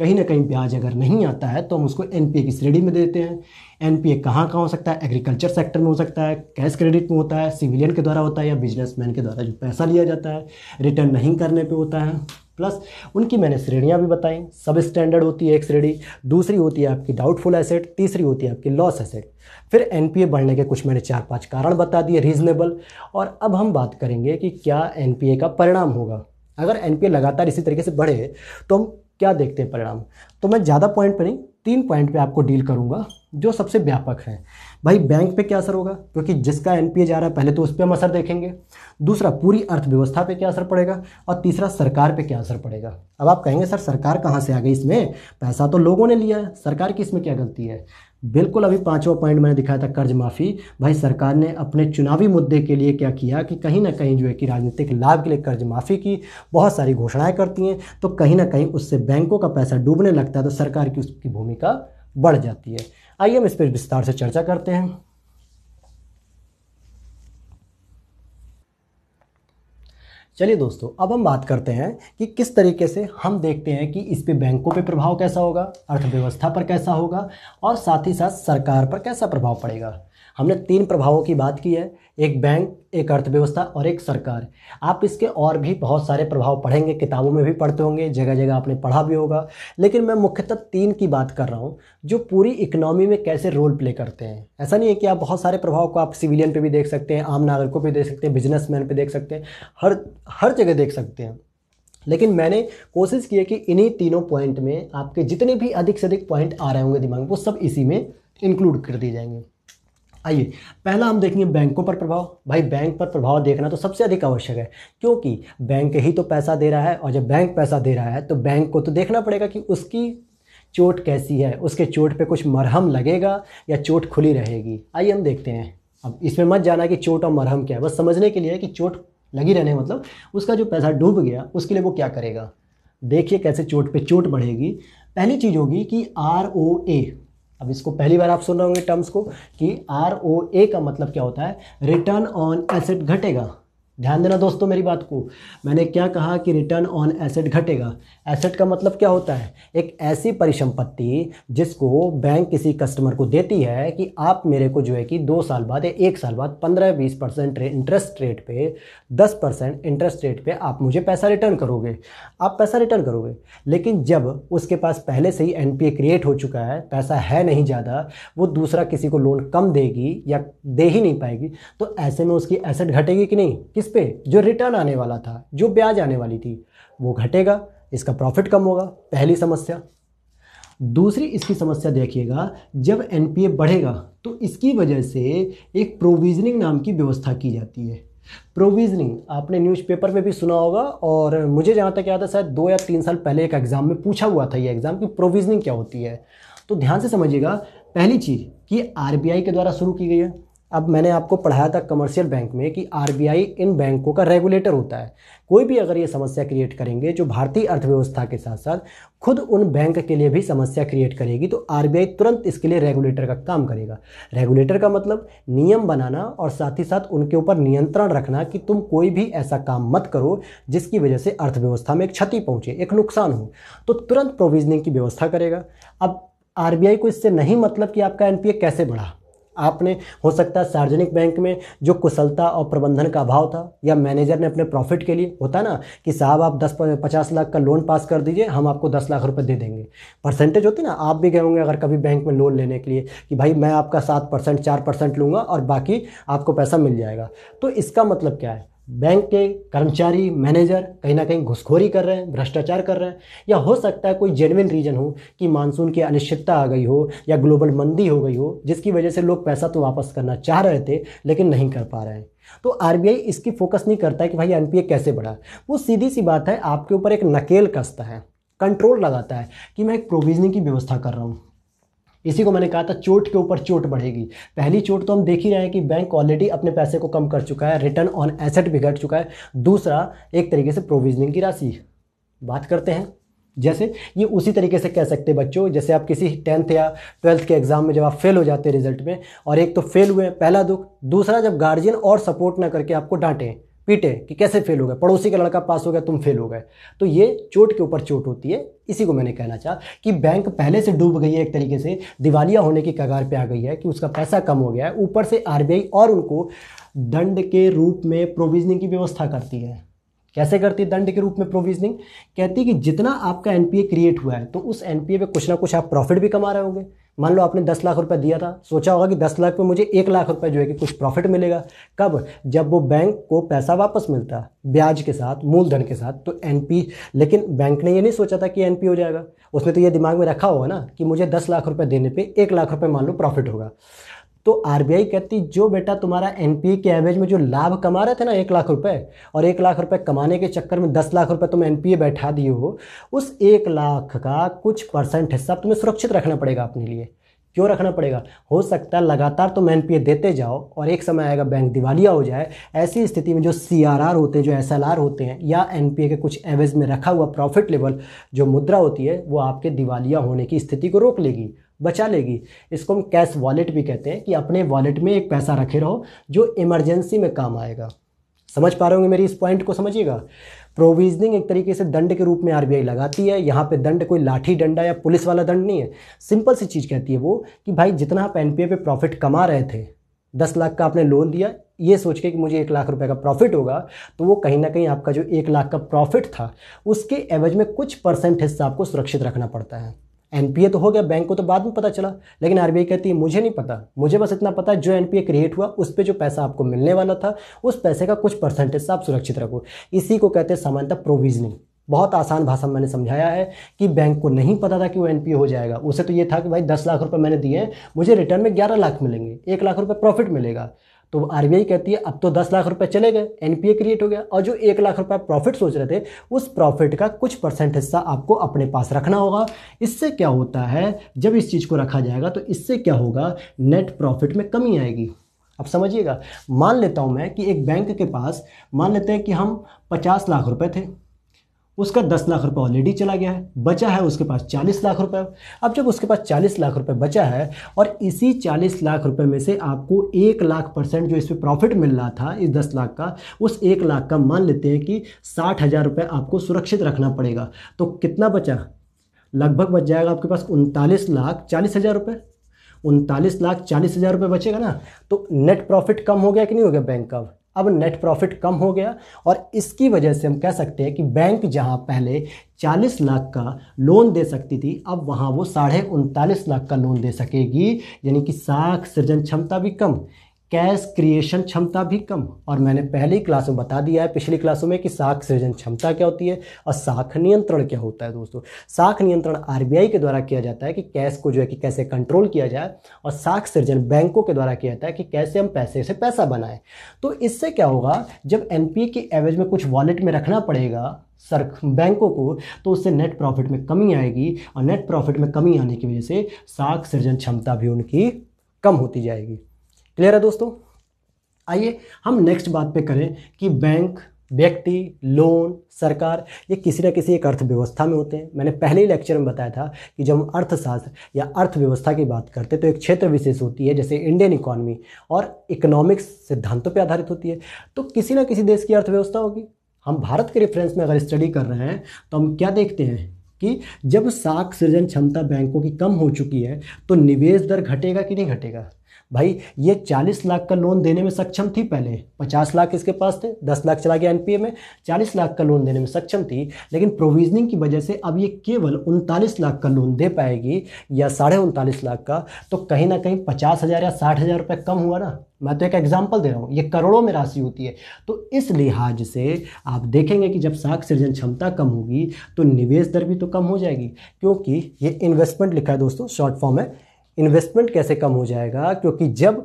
[SPEAKER 1] कहीं ना कहीं ब्याज अगर नहीं आता है तो हम उसको NPA की श्रेणी में देते हैं। NPA कहाँ कहाँ हो सकता है, एग्रीकल्चर सेक्टर में हो सकता है, कैश क्रेडिट में होता है, सिविलियन के द्वारा होता है, या बिजनेसमैन के द्वारा जो पैसा लिया जाता है रिटर्न नहीं करने पे होता है। प्लस उनकी मैंने श्रेणियाँ भी बताई, सब स्टैंडर्ड होती है एक श्रेणी, दूसरी होती है आपकी डाउटफुल एसेट, तीसरी होती है आपकी लॉस एसेट। फिर NPA बढ़ने के कुछ मैंने 4-5 कारण बता दिए रीजनेबल। और अब हम बात करेंगे कि क्या NPA का परिणाम होगा। अगर NPA लगातार इसी तरीके से बढ़े तो हम क्या देखते हैं परिणाम। तो मैं ज़्यादा पॉइंट पे नहीं, 3 पॉइंट पे आपको डील करूंगा जो सबसे व्यापक है। भाई बैंक पे क्या असर होगा, क्योंकि जिसका NPA जा रहा है पहले तो उस पर हम असर देखेंगे, दूसरा पूरी अर्थव्यवस्था पे क्या असर पड़ेगा, और तीसरा सरकार पे क्या असर पड़ेगा। अब आप कहेंगे सर सरकार कहाँ से आ गई इसमें, पैसा तो लोगों ने लिया है, सरकार की इसमें क्या गलती है। बिल्कुल, अभी 5वां पॉइंट मैंने दिखाया था कर्ज माफ़ी। भाई सरकार ने अपने चुनावी मुद्दे के लिए क्या किया कि कहीं ना कहीं जो है कि राजनीतिक लाभ के लिए कर्ज माफ़ी की, बहुत सारी घोषणाएं करती हैं, तो कहीं ना कहीं उससे बैंकों का पैसा डूबने लगता है, तो सरकार की उसकी भूमिका बढ़ जाती है। आइए हम इस पर विस्तार से चर्चा करते हैं। चलिए दोस्तों, अब हम बात करते हैं कि किस तरीके से हम देखते हैं कि इस पे बैंकों पे प्रभाव कैसा होगा, अर्थव्यवस्था पर कैसा होगा और साथ ही साथ सरकार पर कैसा प्रभाव पड़ेगा। हमने 3 प्रभावों की बात की है, एक बैंक, एक अर्थव्यवस्था और एक सरकार। आप इसके और भी बहुत सारे प्रभाव पढ़ेंगे, किताबों में भी पढ़ते होंगे, जगह जगह आपने पढ़ा भी होगा, लेकिन मैं मुख्यतः 3 की बात कर रहा हूँ जो पूरी इकोनॉमी में कैसे रोल प्ले करते हैं। ऐसा नहीं है कि आप बहुत सारे प्रभाव को आप सिविलियन पे भी देख सकते हैं, आम नागरिकों पे देख सकते हैं, बिजनेसमैन पे देख सकते हैं, हर जगह देख सकते हैं। लेकिन मैंने कोशिश की है कि इन्हीं तीनों पॉइंट में आपके जितने भी अधिक से अधिक पॉइंट आ रहे होंगे दिमाग में, वो सब इसी में इंक्लूड कर दिए जाएंगे। आइए, पहला हम देखेंगे बैंकों पर प्रभाव। भाई, बैंक पर प्रभाव देखना तो सबसे अधिक आवश्यक है, क्योंकि बैंक ही तो पैसा दे रहा है, और जब बैंक पैसा दे रहा है तो बैंक को तो देखना पड़ेगा कि उसकी चोट कैसी है, उसके चोट पे कुछ मरहम लगेगा या चोट खुली रहेगी। आइए हम देखते हैं। अब इसमें मत जाना कि चोट और मरहम क्या है, बस समझने के लिए है कि चोट लगी रहने मतलब उसका जो पैसा डूब गया उसके लिए वो क्या करेगा। देखिए कैसे चोट पे चोट बढ़ेगी। पहली चीज़ होगी कि ROA। अब इसको पहली बार आप सुन रहे होंगे टर्म्स को कि ROA का मतलब क्या होता है, रिटर्न ऑन एसेट घटेगा। ध्यान देना दोस्तों मेरी बात को, मैंने क्या कहा कि रिटर्न ऑन एसेट घटेगा। एसेट का मतलब क्या होता है, एक ऐसी परिसंपत्ति जिसको बैंक किसी कस्टमर को देती है कि आप मेरे को जो है कि 2 साल बाद या 1 साल बाद 15-20% इंटरेस्ट रेट पे, 10% इंटरेस्ट रेट पे आप मुझे पैसा रिटर्न करोगे, आप पैसा रिटर्न करोगे। लेकिन जब उसके पास पहले से ही NPA क्रिएट हो चुका है, पैसा है नहीं ज़्यादा, वो दूसरा किसी को लोन कम देगी या दे ही नहीं पाएगी, तो ऐसे में उसकी एसेट घटेगी कि नहीं, किस पे, जो रिटर्न आने वाला था, जो ब्याज आने वाली थी, वो घटेगा, इसका प्रॉफिट कम होगा। पहली समस्या। दूसरी इसकी समस्या देखिएगा, जब NPA बढ़ेगा तो इसकी वजह से एक प्रोविजनिंग नाम की व्यवस्था की जाती है। प्रोविजनिंग आपने न्यूज़पेपर में भी सुना होगा, और मुझे जहाँ तक याद है शायद 2 या 3 साल पहले एक एग्जाम में पूछा हुआ था ये एग्जाम कि प्रोविजनिंग क्या होती है। तो ध्यान से समझिएगा। पहली चीज़ कि RBI के द्वारा शुरू की गई है। अब मैंने आपको पढ़ाया था कमर्शियल बैंक में कि RBI इन बैंकों का रेगुलेटर होता है। कोई भी अगर ये समस्या क्रिएट करेंगे जो भारतीय अर्थव्यवस्था के साथ साथ खुद उन बैंक के लिए भी समस्या क्रिएट करेगी, तो RBI तुरंत इसके लिए रेगुलेटर का काम करेगा। रेगुलेटर का मतलब नियम बनाना और साथ ही साथ उनके ऊपर नियंत्रण रखना कि तुम कोई भी ऐसा काम मत करो जिसकी वजह से अर्थव्यवस्था में एक क्षति पहुंचे, एक नुकसान हो, तो तुरंत प्रोविजनिंग की व्यवस्था करेगा। अब RBI को इससे नहीं मतलब कि आपका NPA कैसे बढ़ा। आपने हो सकता है सार्वजनिक बैंक में जो कुशलता और प्रबंधन का अभाव था, या मैनेजर ने अपने प्रॉफिट के लिए, होता ना कि साहब आप 10-50 लाख का लोन पास कर दीजिए, हम आपको 10 लाख रुपए दे देंगे। परसेंटेज होती ना, आप भी गए होंगे अगर कभी बैंक में लोन लेने के लिए कि भाई मैं आपका 7% 4% लूँगा और बाकी आपको पैसा मिल जाएगा। तो इसका मतलब क्या है, बैंक के कर्मचारी मैनेजर कहीं ना कहीं घुसखोरी कर रहे हैं, भ्रष्टाचार कर रहे हैं, या हो सकता है कोई जेन्युइन रीजन हो कि मानसून की अनिश्चितता आ गई हो या ग्लोबल मंदी हो गई हो, जिसकी वजह से लोग पैसा तो वापस करना चाह रहे थे लेकिन नहीं कर पा रहे हैं। तो RBI इसकी फोकस नहीं करता है कि भाई NPA कैसे बढ़ा। वो सीधी सी बात है, आपके ऊपर एक नकेल कसता है, कंट्रोल लगाता है कि मैं एक प्रोविजनिंग की व्यवस्था कर रहा हूँ। इसी को मैंने कहा था चोट के ऊपर चोट बढ़ेगी। पहली चोट तो हम देख ही रहे हैं कि बैंक ऑलरेडी अपने पैसे को कम कर चुका है, रिटर्न ऑन एसेट भी घट चुका है। दूसरा एक तरीके से प्रोविजनिंग की राशि बात करते हैं, जैसे ये उसी तरीके से कह सकते हैं बच्चों, जैसे आप किसी 10th या 12th के एग्जाम में जब आप फेल हो जाते हैं रिजल्ट में, और एक तो फेल हुए, पहला दुख, दूसरा जब गार्जियन और सपोर्ट ना करके आपको डांटे पीटे कि कैसे फेल हो गए, पड़ोसी का लड़का पास हो गया तुम फेल हो गए, तो ये चोट के ऊपर चोट होती है। इसी को मैंने कहना चाहा कि बैंक पहले से डूब गई है, एक तरीके से दिवालिया होने की कगार पे आ गई है कि उसका पैसा कम हो गया है, ऊपर से RBI और उनको दंड के रूप में प्रोविजनिंग की व्यवस्था करती है। कैसे करती है दंड के रूप में प्रोविजनिंग, कहती है कि जितना आपका NPA क्रिएट हुआ है तो उस NPA पे कुछ ना कुछ आप प्रॉफिट भी कमा रहे होंगे। मान लो आपने 10 लाख रुपए दिया था, सोचा होगा कि 10 लाख पे मुझे 1 लाख रुपए जो है कि कुछ प्रॉफिट मिलेगा। कब, जब वो बैंक को पैसा वापस मिलता ब्याज के साथ, मूलधन के साथ, तो NPA। लेकिन बैंक ने ये नहीं सोचा था कि NPA हो जाएगा, उसने तो ये दिमाग में रखा होगा ना कि मुझे 10 लाख रुपए देने पे 1 लाख रुपए मान लो प्रॉफिट होगा। तो RBI कहती जो बेटा तुम्हारा NPA के एवरेज में जो लाभ कमा रहे थे ना 1 लाख रुपए, और 1 लाख रुपए कमाने के चक्कर में 10 लाख रुपए तुम NPA बैठा दिए हो, उस 1 लाख का कुछ % हिस्सा तुम्हें सुरक्षित रखना पड़ेगा अपने लिए। क्यों रखना पड़ेगा, हो सकता है लगातार तुम NPA देते जाओ और एक समय आएगा बैंक दिवालिया हो जाए। ऐसी स्थिति में जो CRR होते हैं, जो SLR होते हैं, या NPA के कुछ एवरेज में रखा हुआ प्रॉफिट लेवल जो मुद्रा होती है, वो आपके दिवालिया होने की स्थिति को रोक लेगी, बचा लेगी। इसको हम कैश वॉलेट भी कहते हैं कि अपने वॉलेट में एक पैसा रखे रहो जो इमरजेंसी में काम आएगा। समझ पा रहे होंगे मेरी इस पॉइंट को, समझिएगा। प्रोविजनिंग एक तरीके से दंड के रूप में आरबीआई लगाती है। यहाँ पे दंड कोई लाठी डंडा या पुलिस वाला दंड नहीं है, सिंपल सी चीज़ कहती है वो कि भाई जितना आप एनपीए पे प्रॉफिट कमा रहे थे, 10 लाख का आपने लोन दिया ये सोच के कि मुझे 1 लाख रुपए का प्रॉफिट होगा, तो वो कहीं ना कहीं आपका जो 1 लाख का प्रॉफिट था उसके एवज में कुछ % हिस्सा आपको सुरक्षित रखना पड़ता है। एनपीए तो हो गया, बैंक को तो बाद में पता चला, लेकिन आरबीआई कहती है मुझे नहीं पता, मुझे बस इतना पता है जो एनपीए क्रिएट हुआ उस पर जो पैसा आपको मिलने वाला था उस पैसे का कुछ % हिस्सा आप सुरक्षित रखो। इसी को कहते हैं सामान्यतः प्रोविजनिंग। बहुत आसान भाषा में मैंने समझाया है कि बैंक को नहीं पता था कि वो एनपीए हो जाएगा। उसे तो ये था कि भाई 10 लाख रुपए मैंने दिए हैं, मुझे रिटर्न में 11 लाख मिलेंगे, 1 लाख रुपए प्रॉफिट मिलेगा। तो आरबीआई कहती है अब तो 10 लाख रुपए चले गए, एनपीए क्रिएट हो गया, और जो 1 लाख रुपए प्रॉफिट सोच रहे थे उस प्रॉफिट का कुछ % हिस्सा आपको अपने पास रखना होगा। इससे क्या होता है, जब इस चीज़ को रखा जाएगा तो इससे क्या होगा, नेट प्रॉफिट में कमी आएगी। अब समझिएगा, मान लेता हूं मैं कि एक बैंक के पास, मान लेते हैं कि हम 50 लाख रुपए थे, उसका 10 लाख रुपए ऑलरेडी चला गया है, बचा है उसके पास 40 लाख रुपए। अब जब उसके पास 40 लाख रुपए बचा है और इसी 40 लाख रुपए में से आपको 1 लाख % जो इस पर प्रॉफिट मिल रहा था इस 10 लाख का, उस 1 लाख का मान लेते हैं कि 60,000 रुपये आपको सुरक्षित रखना पड़ेगा। तो कितना बचा, लगभग बच जाएगा आपके पास 39,40,000 रुपये। 39,40,000 रुपये बचेगा ना, तो नेट प्रॉफिट कम हो गया कि नहीं हो गया बैंक का। अब नेट प्रॉफिट कम हो गया और इसकी वजह से हम कह सकते हैं कि बैंक जहां पहले 40 लाख का लोन दे सकती थी, अब वहां वो 39.5 लाख का लोन दे सकेगी, यानी कि साख सृजन क्षमता भी कम, कैश क्रिएशन क्षमता भी कम। और मैंने पहली क्लास में बता दिया है, पिछली क्लासों में, कि साख सृजन क्षमता क्या होती है और साख नियंत्रण क्या होता है। दोस्तों, साख नियंत्रण आरबीआई के द्वारा किया जाता है कि कैश को जो है कि कैसे कंट्रोल किया जाए, और साख सृजन बैंकों के द्वारा किया जाता है कि कैसे हम पैसे से पैसा बनाएं। तो इससे क्या होगा, जब एनपीए की एवरेज में कुछ वॉलेट में रखना पड़ेगा बैंकों को, तो उससे नेट प्रॉफिट में कमी आएगी, और नेट प्रॉफिट में कमी आने की वजह से साख सृजन क्षमता भी उनकी कम होती जाएगी। क्लियर है दोस्तों। आइए हम नेक्स्ट बात पे करें कि बैंक, व्यक्ति, लोन, सरकार, ये किसी न किसी एक अर्थव्यवस्था में होते हैं। मैंने पहले ही लेक्चर में बताया था कि जब हम अर्थशास्त्र या अर्थव्यवस्था की बात करते हैं तो एक क्षेत्र विशेष होती है, जैसे इंडियन इकोनॉमी, और इकोनॉमिक्स सिद्धांतों पे आधारित होती है। तो किसी न किसी देश की अर्थव्यवस्था होगी। हम भारत के रेफरेंस में अगर स्टडी कर रहे हैं तो हम क्या देखते हैं कि जब साख सृजन क्षमता बैंकों की कम हो चुकी है तो निवेश दर घटेगा कि नहीं घटेगा। भाई ये 40 लाख का लोन देने में सक्षम थी, पहले 50 लाख इसके पास थे, 10 लाख चला गया एनपीए में, 40 लाख का लोन देने में सक्षम थी, लेकिन प्रोविजनिंग की वजह से अब ये केवल 39 लाख का लोन दे पाएगी या 39.5 लाख का। तो कहीं ना कहीं 50,000 या 60,000 रुपये कम हुआ ना। मैं तो एक एग्जाम्पल दे रहा हूँ, ये करोड़ों में राशि होती है। तो इस लिहाज से आप देखेंगे कि जब साख सृजन क्षमता कम होगी तो निवेश दर भी तो कम हो जाएगी, क्योंकि ये इन्वेस्टमेंट लिखा है दोस्तों, शॉर्ट फॉर्म है। इन्वेस्टमेंट कैसे कम हो जाएगा, क्योंकि जब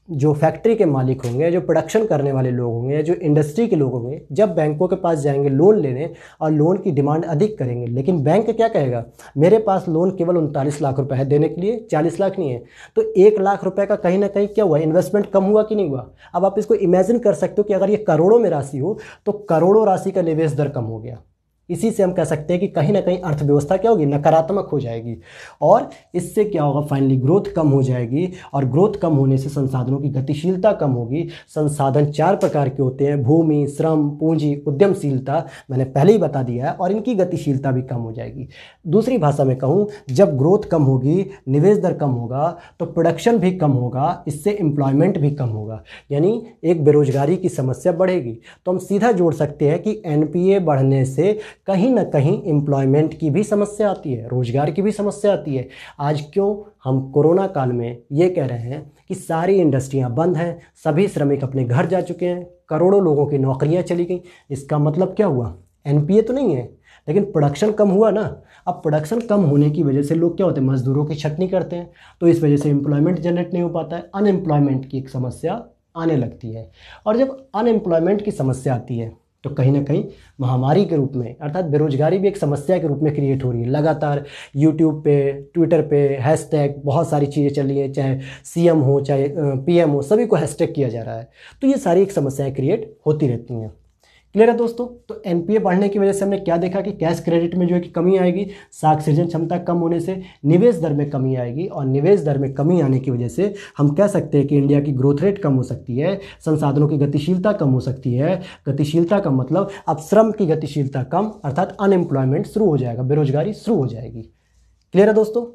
[SPEAKER 1] जो फैक्ट्री के मालिक होंगे, जो प्रोडक्शन करने वाले लोग होंगे, जो इंडस्ट्री के लोग होंगे, जब बैंकों के पास जाएंगे लोन लेने और लोन की डिमांड अधिक करेंगे, लेकिन बैंक क्या कहेगा, मेरे पास लोन केवल 39 लाख रुपए है देने के लिए, 40 लाख नहीं है। तो 1 लाख रुपए का कहीं ना कहीं क्या हुआ, इन्वेस्टमेंट कम हुआ कि नहीं हुआ। अब आप इसको इमेजिन कर सकते हो कि अगर ये करोड़ों में राशि हो तो करोड़ों राशि का निवेश दर कम हो गया। इसी से हम कह सकते हैं कि कहीं ना कहीं अर्थव्यवस्था क्या होगी, नकारात्मक हो जाएगी, और इससे क्या होगा, फाइनली ग्रोथ कम हो जाएगी, और ग्रोथ कम होने से संसाधनों की गतिशीलता कम होगी। संसाधन 4 प्रकार के होते हैं, भूमि, श्रम, पूंजी, उद्यमशीलता, मैंने पहले ही बता दिया है, और इनकी गतिशीलता भी कम हो जाएगी। दूसरी भाषा में कहूँ, जब ग्रोथ कम होगी, निवेश दर कम होगा, तो प्रोडक्शन भी कम होगा, इससे एम्प्लॉयमेंट भी कम होगा, यानी एक बेरोजगारी की समस्या बढ़ेगी। तो हम सीधा जोड़ सकते हैं कि एनपीए बढ़ने से कहीं ना कहीं एम्प्लॉयमेंट की भी समस्या आती है, रोजगार की भी समस्या आती है। आज क्यों हम कोरोना काल में ये कह रहे हैं कि सारी इंडस्ट्रियां बंद हैं, सभी श्रमिक अपने घर जा चुके हैं, करोड़ों लोगों की नौकरियां चली गई। इसका मतलब क्या हुआ, एनपीए तो नहीं है, लेकिन प्रोडक्शन कम हुआ ना। अब प्रोडक्शन कम होने की वजह से लोग क्या होते हैं, मजदूरों की छटनी करते हैं, तो इस वजह से एम्प्लॉयमेंट जनरेट नहीं हो पाता है, अनएम्प्लॉयमेंट की एक समस्या आने लगती है। और जब अनएम्प्लॉयमेंट की समस्या आती है तो कहीं ना कहीं महामारी के रूप में, अर्थात बेरोजगारी भी एक समस्या के रूप में क्रिएट हो रही है। लगातार यूट्यूब पे, ट्विटर पे हैशटैग, बहुत सारी चीज़ें चल रही हैं, चाहे सीएम हो चाहे पीएम हो, सभी को हैशटैग किया जा रहा है। तो ये सारी एक समस्याएं क्रिएट होती रहती हैं। क्लियर है दोस्तों। तो एनपीए बढ़ने की वजह से हमने क्या देखा कि कैश क्रेडिट में जो है कि कमी आएगी, साख सृजन क्षमता कम होने से निवेश दर में कमी आएगी, और निवेश दर में कमी आने की वजह से हम कह सकते हैं कि इंडिया की ग्रोथ रेट कम हो सकती है, संसाधनों की गतिशीलता कम हो सकती है। गतिशीलता का मतलब अब श्रम की गतिशीलता कम, अर्थात अनएम्प्लॉयमेंट शुरू हो जाएगा, बेरोजगारी शुरू हो जाएगी। क्लियर है दोस्तों।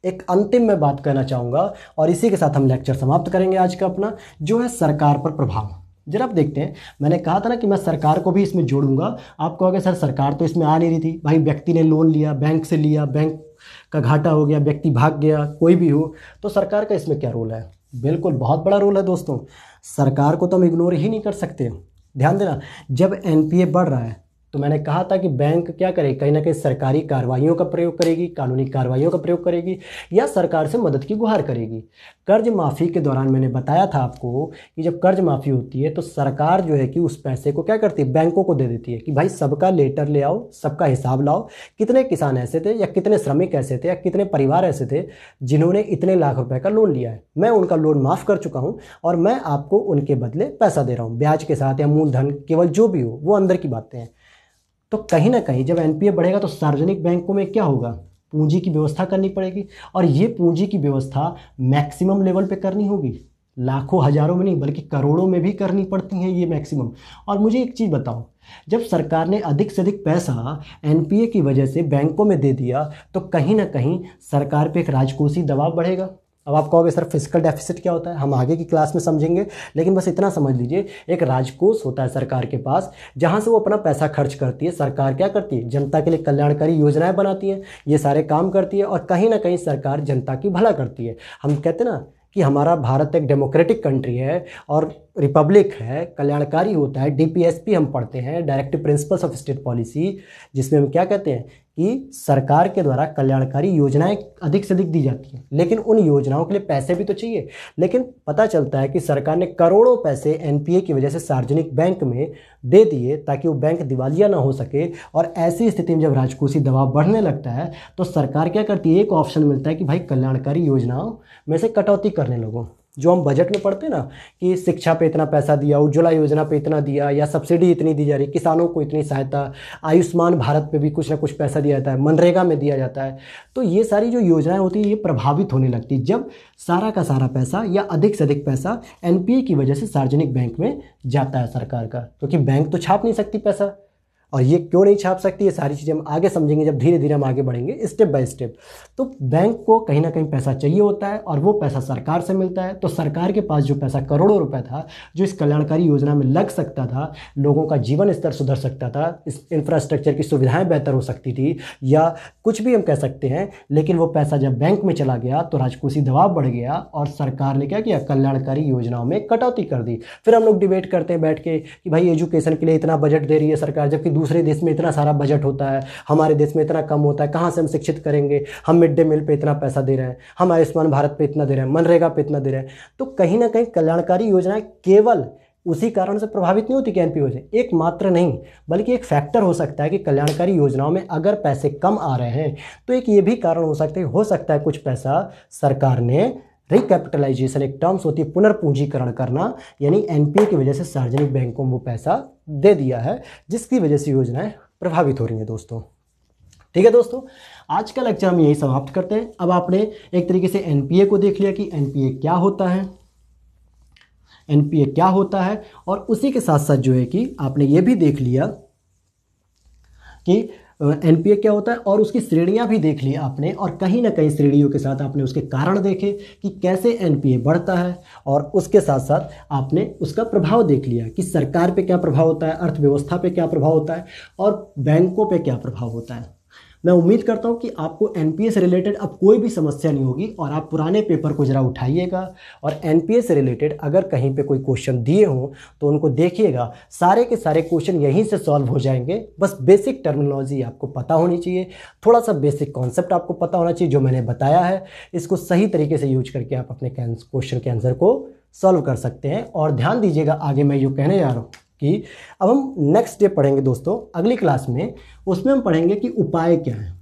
[SPEAKER 1] एक अंतिम मैं बात कहना चाहूँगा और इसी के साथ हम लेक्चर समाप्त करेंगे आज का अपना, जो है सरकार पर प्रभाव। जरा आप देखते हैं, मैंने कहा था ना कि मैं सरकार को भी इसमें जोड़ूंगा। आप कहोगे सर सरकार तो इसमें आ नहीं रही थी, भाई व्यक्ति ने लोन लिया, बैंक से लिया, बैंक का घाटा हो गया, व्यक्ति भाग गया, कोई भी हो, तो सरकार का इसमें क्या रोल है? बिल्कुल बहुत बड़ा रोल है दोस्तों। सरकार को तो हम इग्नोर ही नहीं कर सकते। ध्यान देना, जब एनपीए बढ़ रहा है तो मैंने कहा था कि बैंक क्या करे, कहीं ना कहीं सरकारी कार्रवाइयों का प्रयोग करेगी, कानूनी कार्रवाइयों का प्रयोग करेगी, या सरकार से मदद की गुहार करेगी। कर्ज माफ़ी के दौरान मैंने बताया था आपको कि जब कर्ज माफ़ी होती है तो सरकार जो है कि उस पैसे को क्या करती है, बैंकों को दे देती है कि भाई सबका लेटर ले आओ, सबका हिसाब लाओ, कितने किसान ऐसे थे या कितने श्रमिक ऐसे थे या कितने परिवार ऐसे थे जिन्होंने इतने लाख रुपए का लोन लिया है, मैं उनका लोन माफ़ कर चुका हूँ और मैं आपको उनके बदले पैसा दे रहा हूँ, ब्याज के साथ या मूलधन, केवल जो भी हो, वो अंदर की बातें हैं। तो कहीं ना कहीं जब एनपीए बढ़ेगा तो सार्वजनिक बैंकों में क्या होगा, पूंजी की व्यवस्था करनी पड़ेगी, और ये पूंजी की व्यवस्था मैक्सिमम लेवल पे करनी होगी, लाखों हजारों में नहीं बल्कि करोड़ों में भी करनी पड़ती हैं ये मैक्सिमम। और मुझे एक चीज़ बताओ, जब सरकार ने अधिक से अधिक पैसा एनपीए की वजह से बैंकों में दे दिया तो कहीं ना कहीं सरकार पे एक राजकोषीय दबाव बढ़ेगा। अब आप कहोगे सर फिजिकल डेफिसिट क्या होता है, हम आगे की क्लास में समझेंगे, लेकिन बस इतना समझ लीजिए, एक राजकोष होता है सरकार के पास जहां से वो अपना पैसा खर्च करती है। सरकार क्या करती है, जनता के लिए कल्याणकारी योजनाएं बनाती है, ये सारे काम करती है, और कहीं ना कहीं सरकार जनता की भला करती है। हम कहते हैं ना कि हमारा भारत एक डेमोक्रेटिक कंट्री है और रिपब्लिक है, कल्याणकारी होता है। डीपीएसपी हम पढ़ते हैं, directive principles of state policy, जिसमें हम क्या कहते हैं कि सरकार के द्वारा कल्याणकारी योजनाएं अधिक से अधिक दी जाती हैं, लेकिन उन योजनाओं के लिए पैसे भी तो चाहिए। लेकिन पता चलता है कि सरकार ने करोड़ों पैसे एनपीए की वजह से सार्वजनिक बैंक में दे दिए ताकि वो बैंक दिवालिया ना हो सके। और ऐसी स्थिति में जब राजकोषीय दबाव बढ़ने लगता है तो सरकार क्या करती है, एक ऑप्शन मिलता है कि भाई कल्याणकारी योजनाओं में से कटौती करने लगो। जो हम बजट में पढ़ते हैं ना कि शिक्षा पे इतना पैसा दिया, उज्ज्वला योजना पे इतना दिया, या सब्सिडी इतनी दी जा रही, किसानों को इतनी सहायता, आयुष्मान भारत पे भी कुछ ना कुछ पैसा दिया जाता है, मनरेगा में दिया जाता है। तो ये सारी जो योजनाएं होती है ये प्रभावित होने लगती है जब सारा का सारा पैसा या अधिक से अधिक पैसा एनपीए की वजह से सार्वजनिक बैंक में जाता है सरकार का, क्योंकि बैंक तो छाप नहीं सकती पैसा। और ये क्यों नहीं छाप सकती, ये सारी चीज़ें हम आगे समझेंगे जब धीरे धीरे हम आगे बढ़ेंगे स्टेप बाय स्टेप। तो बैंक को कहीं ना कहीं पैसा चाहिए होता है और वो पैसा सरकार से मिलता है। तो सरकार के पास जो पैसा करोड़ों रुपए था जो इस कल्याणकारी योजना में लग सकता था, लोगों का जीवन स्तर सुधर सकता था, इस इंफ्रास्ट्रक्चर की सुविधाएं बेहतर हो सकती थी, या कुछ भी हम कह सकते हैं, लेकिन वो पैसा जब बैंक में चला गया तो राजकोषीय दबाव बढ़ गया और सरकार ने क्या किया, कल्याणकारी योजनाओं में कटौती कर दी। फिर हम लोग डिबेट करते हैं बैठ के कि भाई एजुकेशन के लिए इतना बजट दे रही है सरकार, जबकि दूसरे देश में इतना सारा बजट होता है, हमारे देश में इतना कम होता है, कहाँ से हम शिक्षित करेंगे, हम मिड डे मील पे इतना पैसा दे रहे हैं, हम आयुष्मान भारत पे इतना दे रहे हैं, मनरेगा पे इतना दे रहे हैं। तो कहीं ना कहीं कल्याणकारी योजनाएं केवल उसी कारण से प्रभावित नहीं होती कि एनपीए से, एक मात्र नहीं बल्कि एक फैक्टर हो सकता है कि कल्याणकारी योजनाओं में अगर पैसे कम आ रहे हैं तो एक ये भी कारण हो सकता है कुछ पैसा सरकार ने रिकैपिटलाइजेशन, एक टर्म्स होती है पुनर्पूंजीकरण करना, यानी एनपीए की वजह से सार्वजनिक बैंकों में वो पैसा दे दिया है जिसकी वजह से योजनाएं प्रभावित हो रही हैं दोस्तों। ठीक है दोस्तों, आज का लेक्चर हम यही समाप्त करते हैं। अब आपने एक तरीके से एनपीए को देख लिया कि एनपीए क्या होता है, एनपीए क्या होता है, और उसी के साथ साथ जो है कि आपने ये भी देख लिया कि एनपीए क्या होता है और उसकी श्रेणियां भी देख ली आपने, और कहीं ना कहीं श्रेणियों के साथ आपने उसके कारण देखे कि कैसे एनपीए बढ़ता है, और उसके साथ साथ आपने उसका प्रभाव देख लिया कि सरकार पे क्या प्रभाव होता है, अर्थव्यवस्था पे क्या प्रभाव होता है, और बैंकों पे क्या प्रभाव होता है। मैं उम्मीद करता हूं कि आपको एनपीए से रिलेटेड अब कोई भी समस्या नहीं होगी, और आप पुराने पेपर को जरा उठाइएगा और एनपीए से रिलेटेड अगर कहीं पे कोई क्वेश्चन दिए हों तो उनको देखिएगा। सारे के सारे क्वेश्चन यहीं से सॉल्व हो जाएंगे। बस बेसिक टर्मिनोलॉजी आपको पता होनी चाहिए, थोड़ा सा बेसिक कॉन्सेप्ट आपको पता होना चाहिए जो मैंने बताया है। इसको सही तरीके से यूज करके आप अपने क्वेश्चन के आंसर को सॉल्व कर सकते हैं। और ध्यान दीजिएगा, आगे मैं यूँ कहने जा रहा हूँ कि अब हम नेक्स्ट डे पढ़ेंगे दोस्तों अगली क्लास में, उसमें हम पढ़ेंगे कि उपाय क्या है।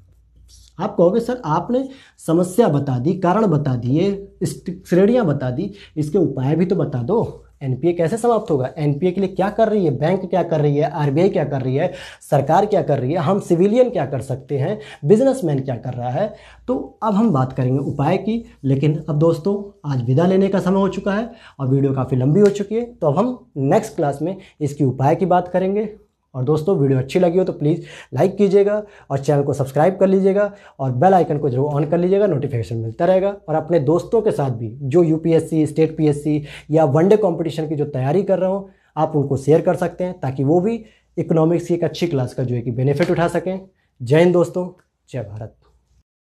[SPEAKER 1] आप कहोगे सर आपने समस्या बता दी, कारण बता दिए, श्रेणियां बता दी, इसके उपाय भी तो बता दो। एनपीए कैसे समाप्त होगा, एनपीए के लिए क्या कर रही है बैंक, क्या कर रही है आरबीआई, क्या कर रही है सरकार, क्या कर रही है, हम सिविलियन क्या कर सकते हैं, बिजनेसमैन क्या कर रहा है। तो अब हम बात करेंगे उपाय की। लेकिन अब दोस्तों आज विदा लेने का समय हो चुका है और वीडियो काफ़ी लंबी हो चुकी है, तो अब हम नेक्स्ट क्लास में इसकी उपाय की बात करेंगे। और दोस्तों वीडियो अच्छी लगी हो तो प्लीज़ लाइक कीजिएगा और चैनल को सब्सक्राइब कर लीजिएगा और बेल आइकन को जरूर ऑन कर लीजिएगा, नोटिफिकेशन मिलता रहेगा। और अपने दोस्तों के साथ भी जो यूपीएससी, स्टेट पीएससी या वनडे कंपटीशन की जो तैयारी कर रहे हो, आप उनको शेयर कर सकते हैं ताकि वो भी इकोनॉमिक्स की एक अच्छी क्लास का जो है कि बेनिफिट उठा सकें। जय हिंद दोस्तों, जय भारत।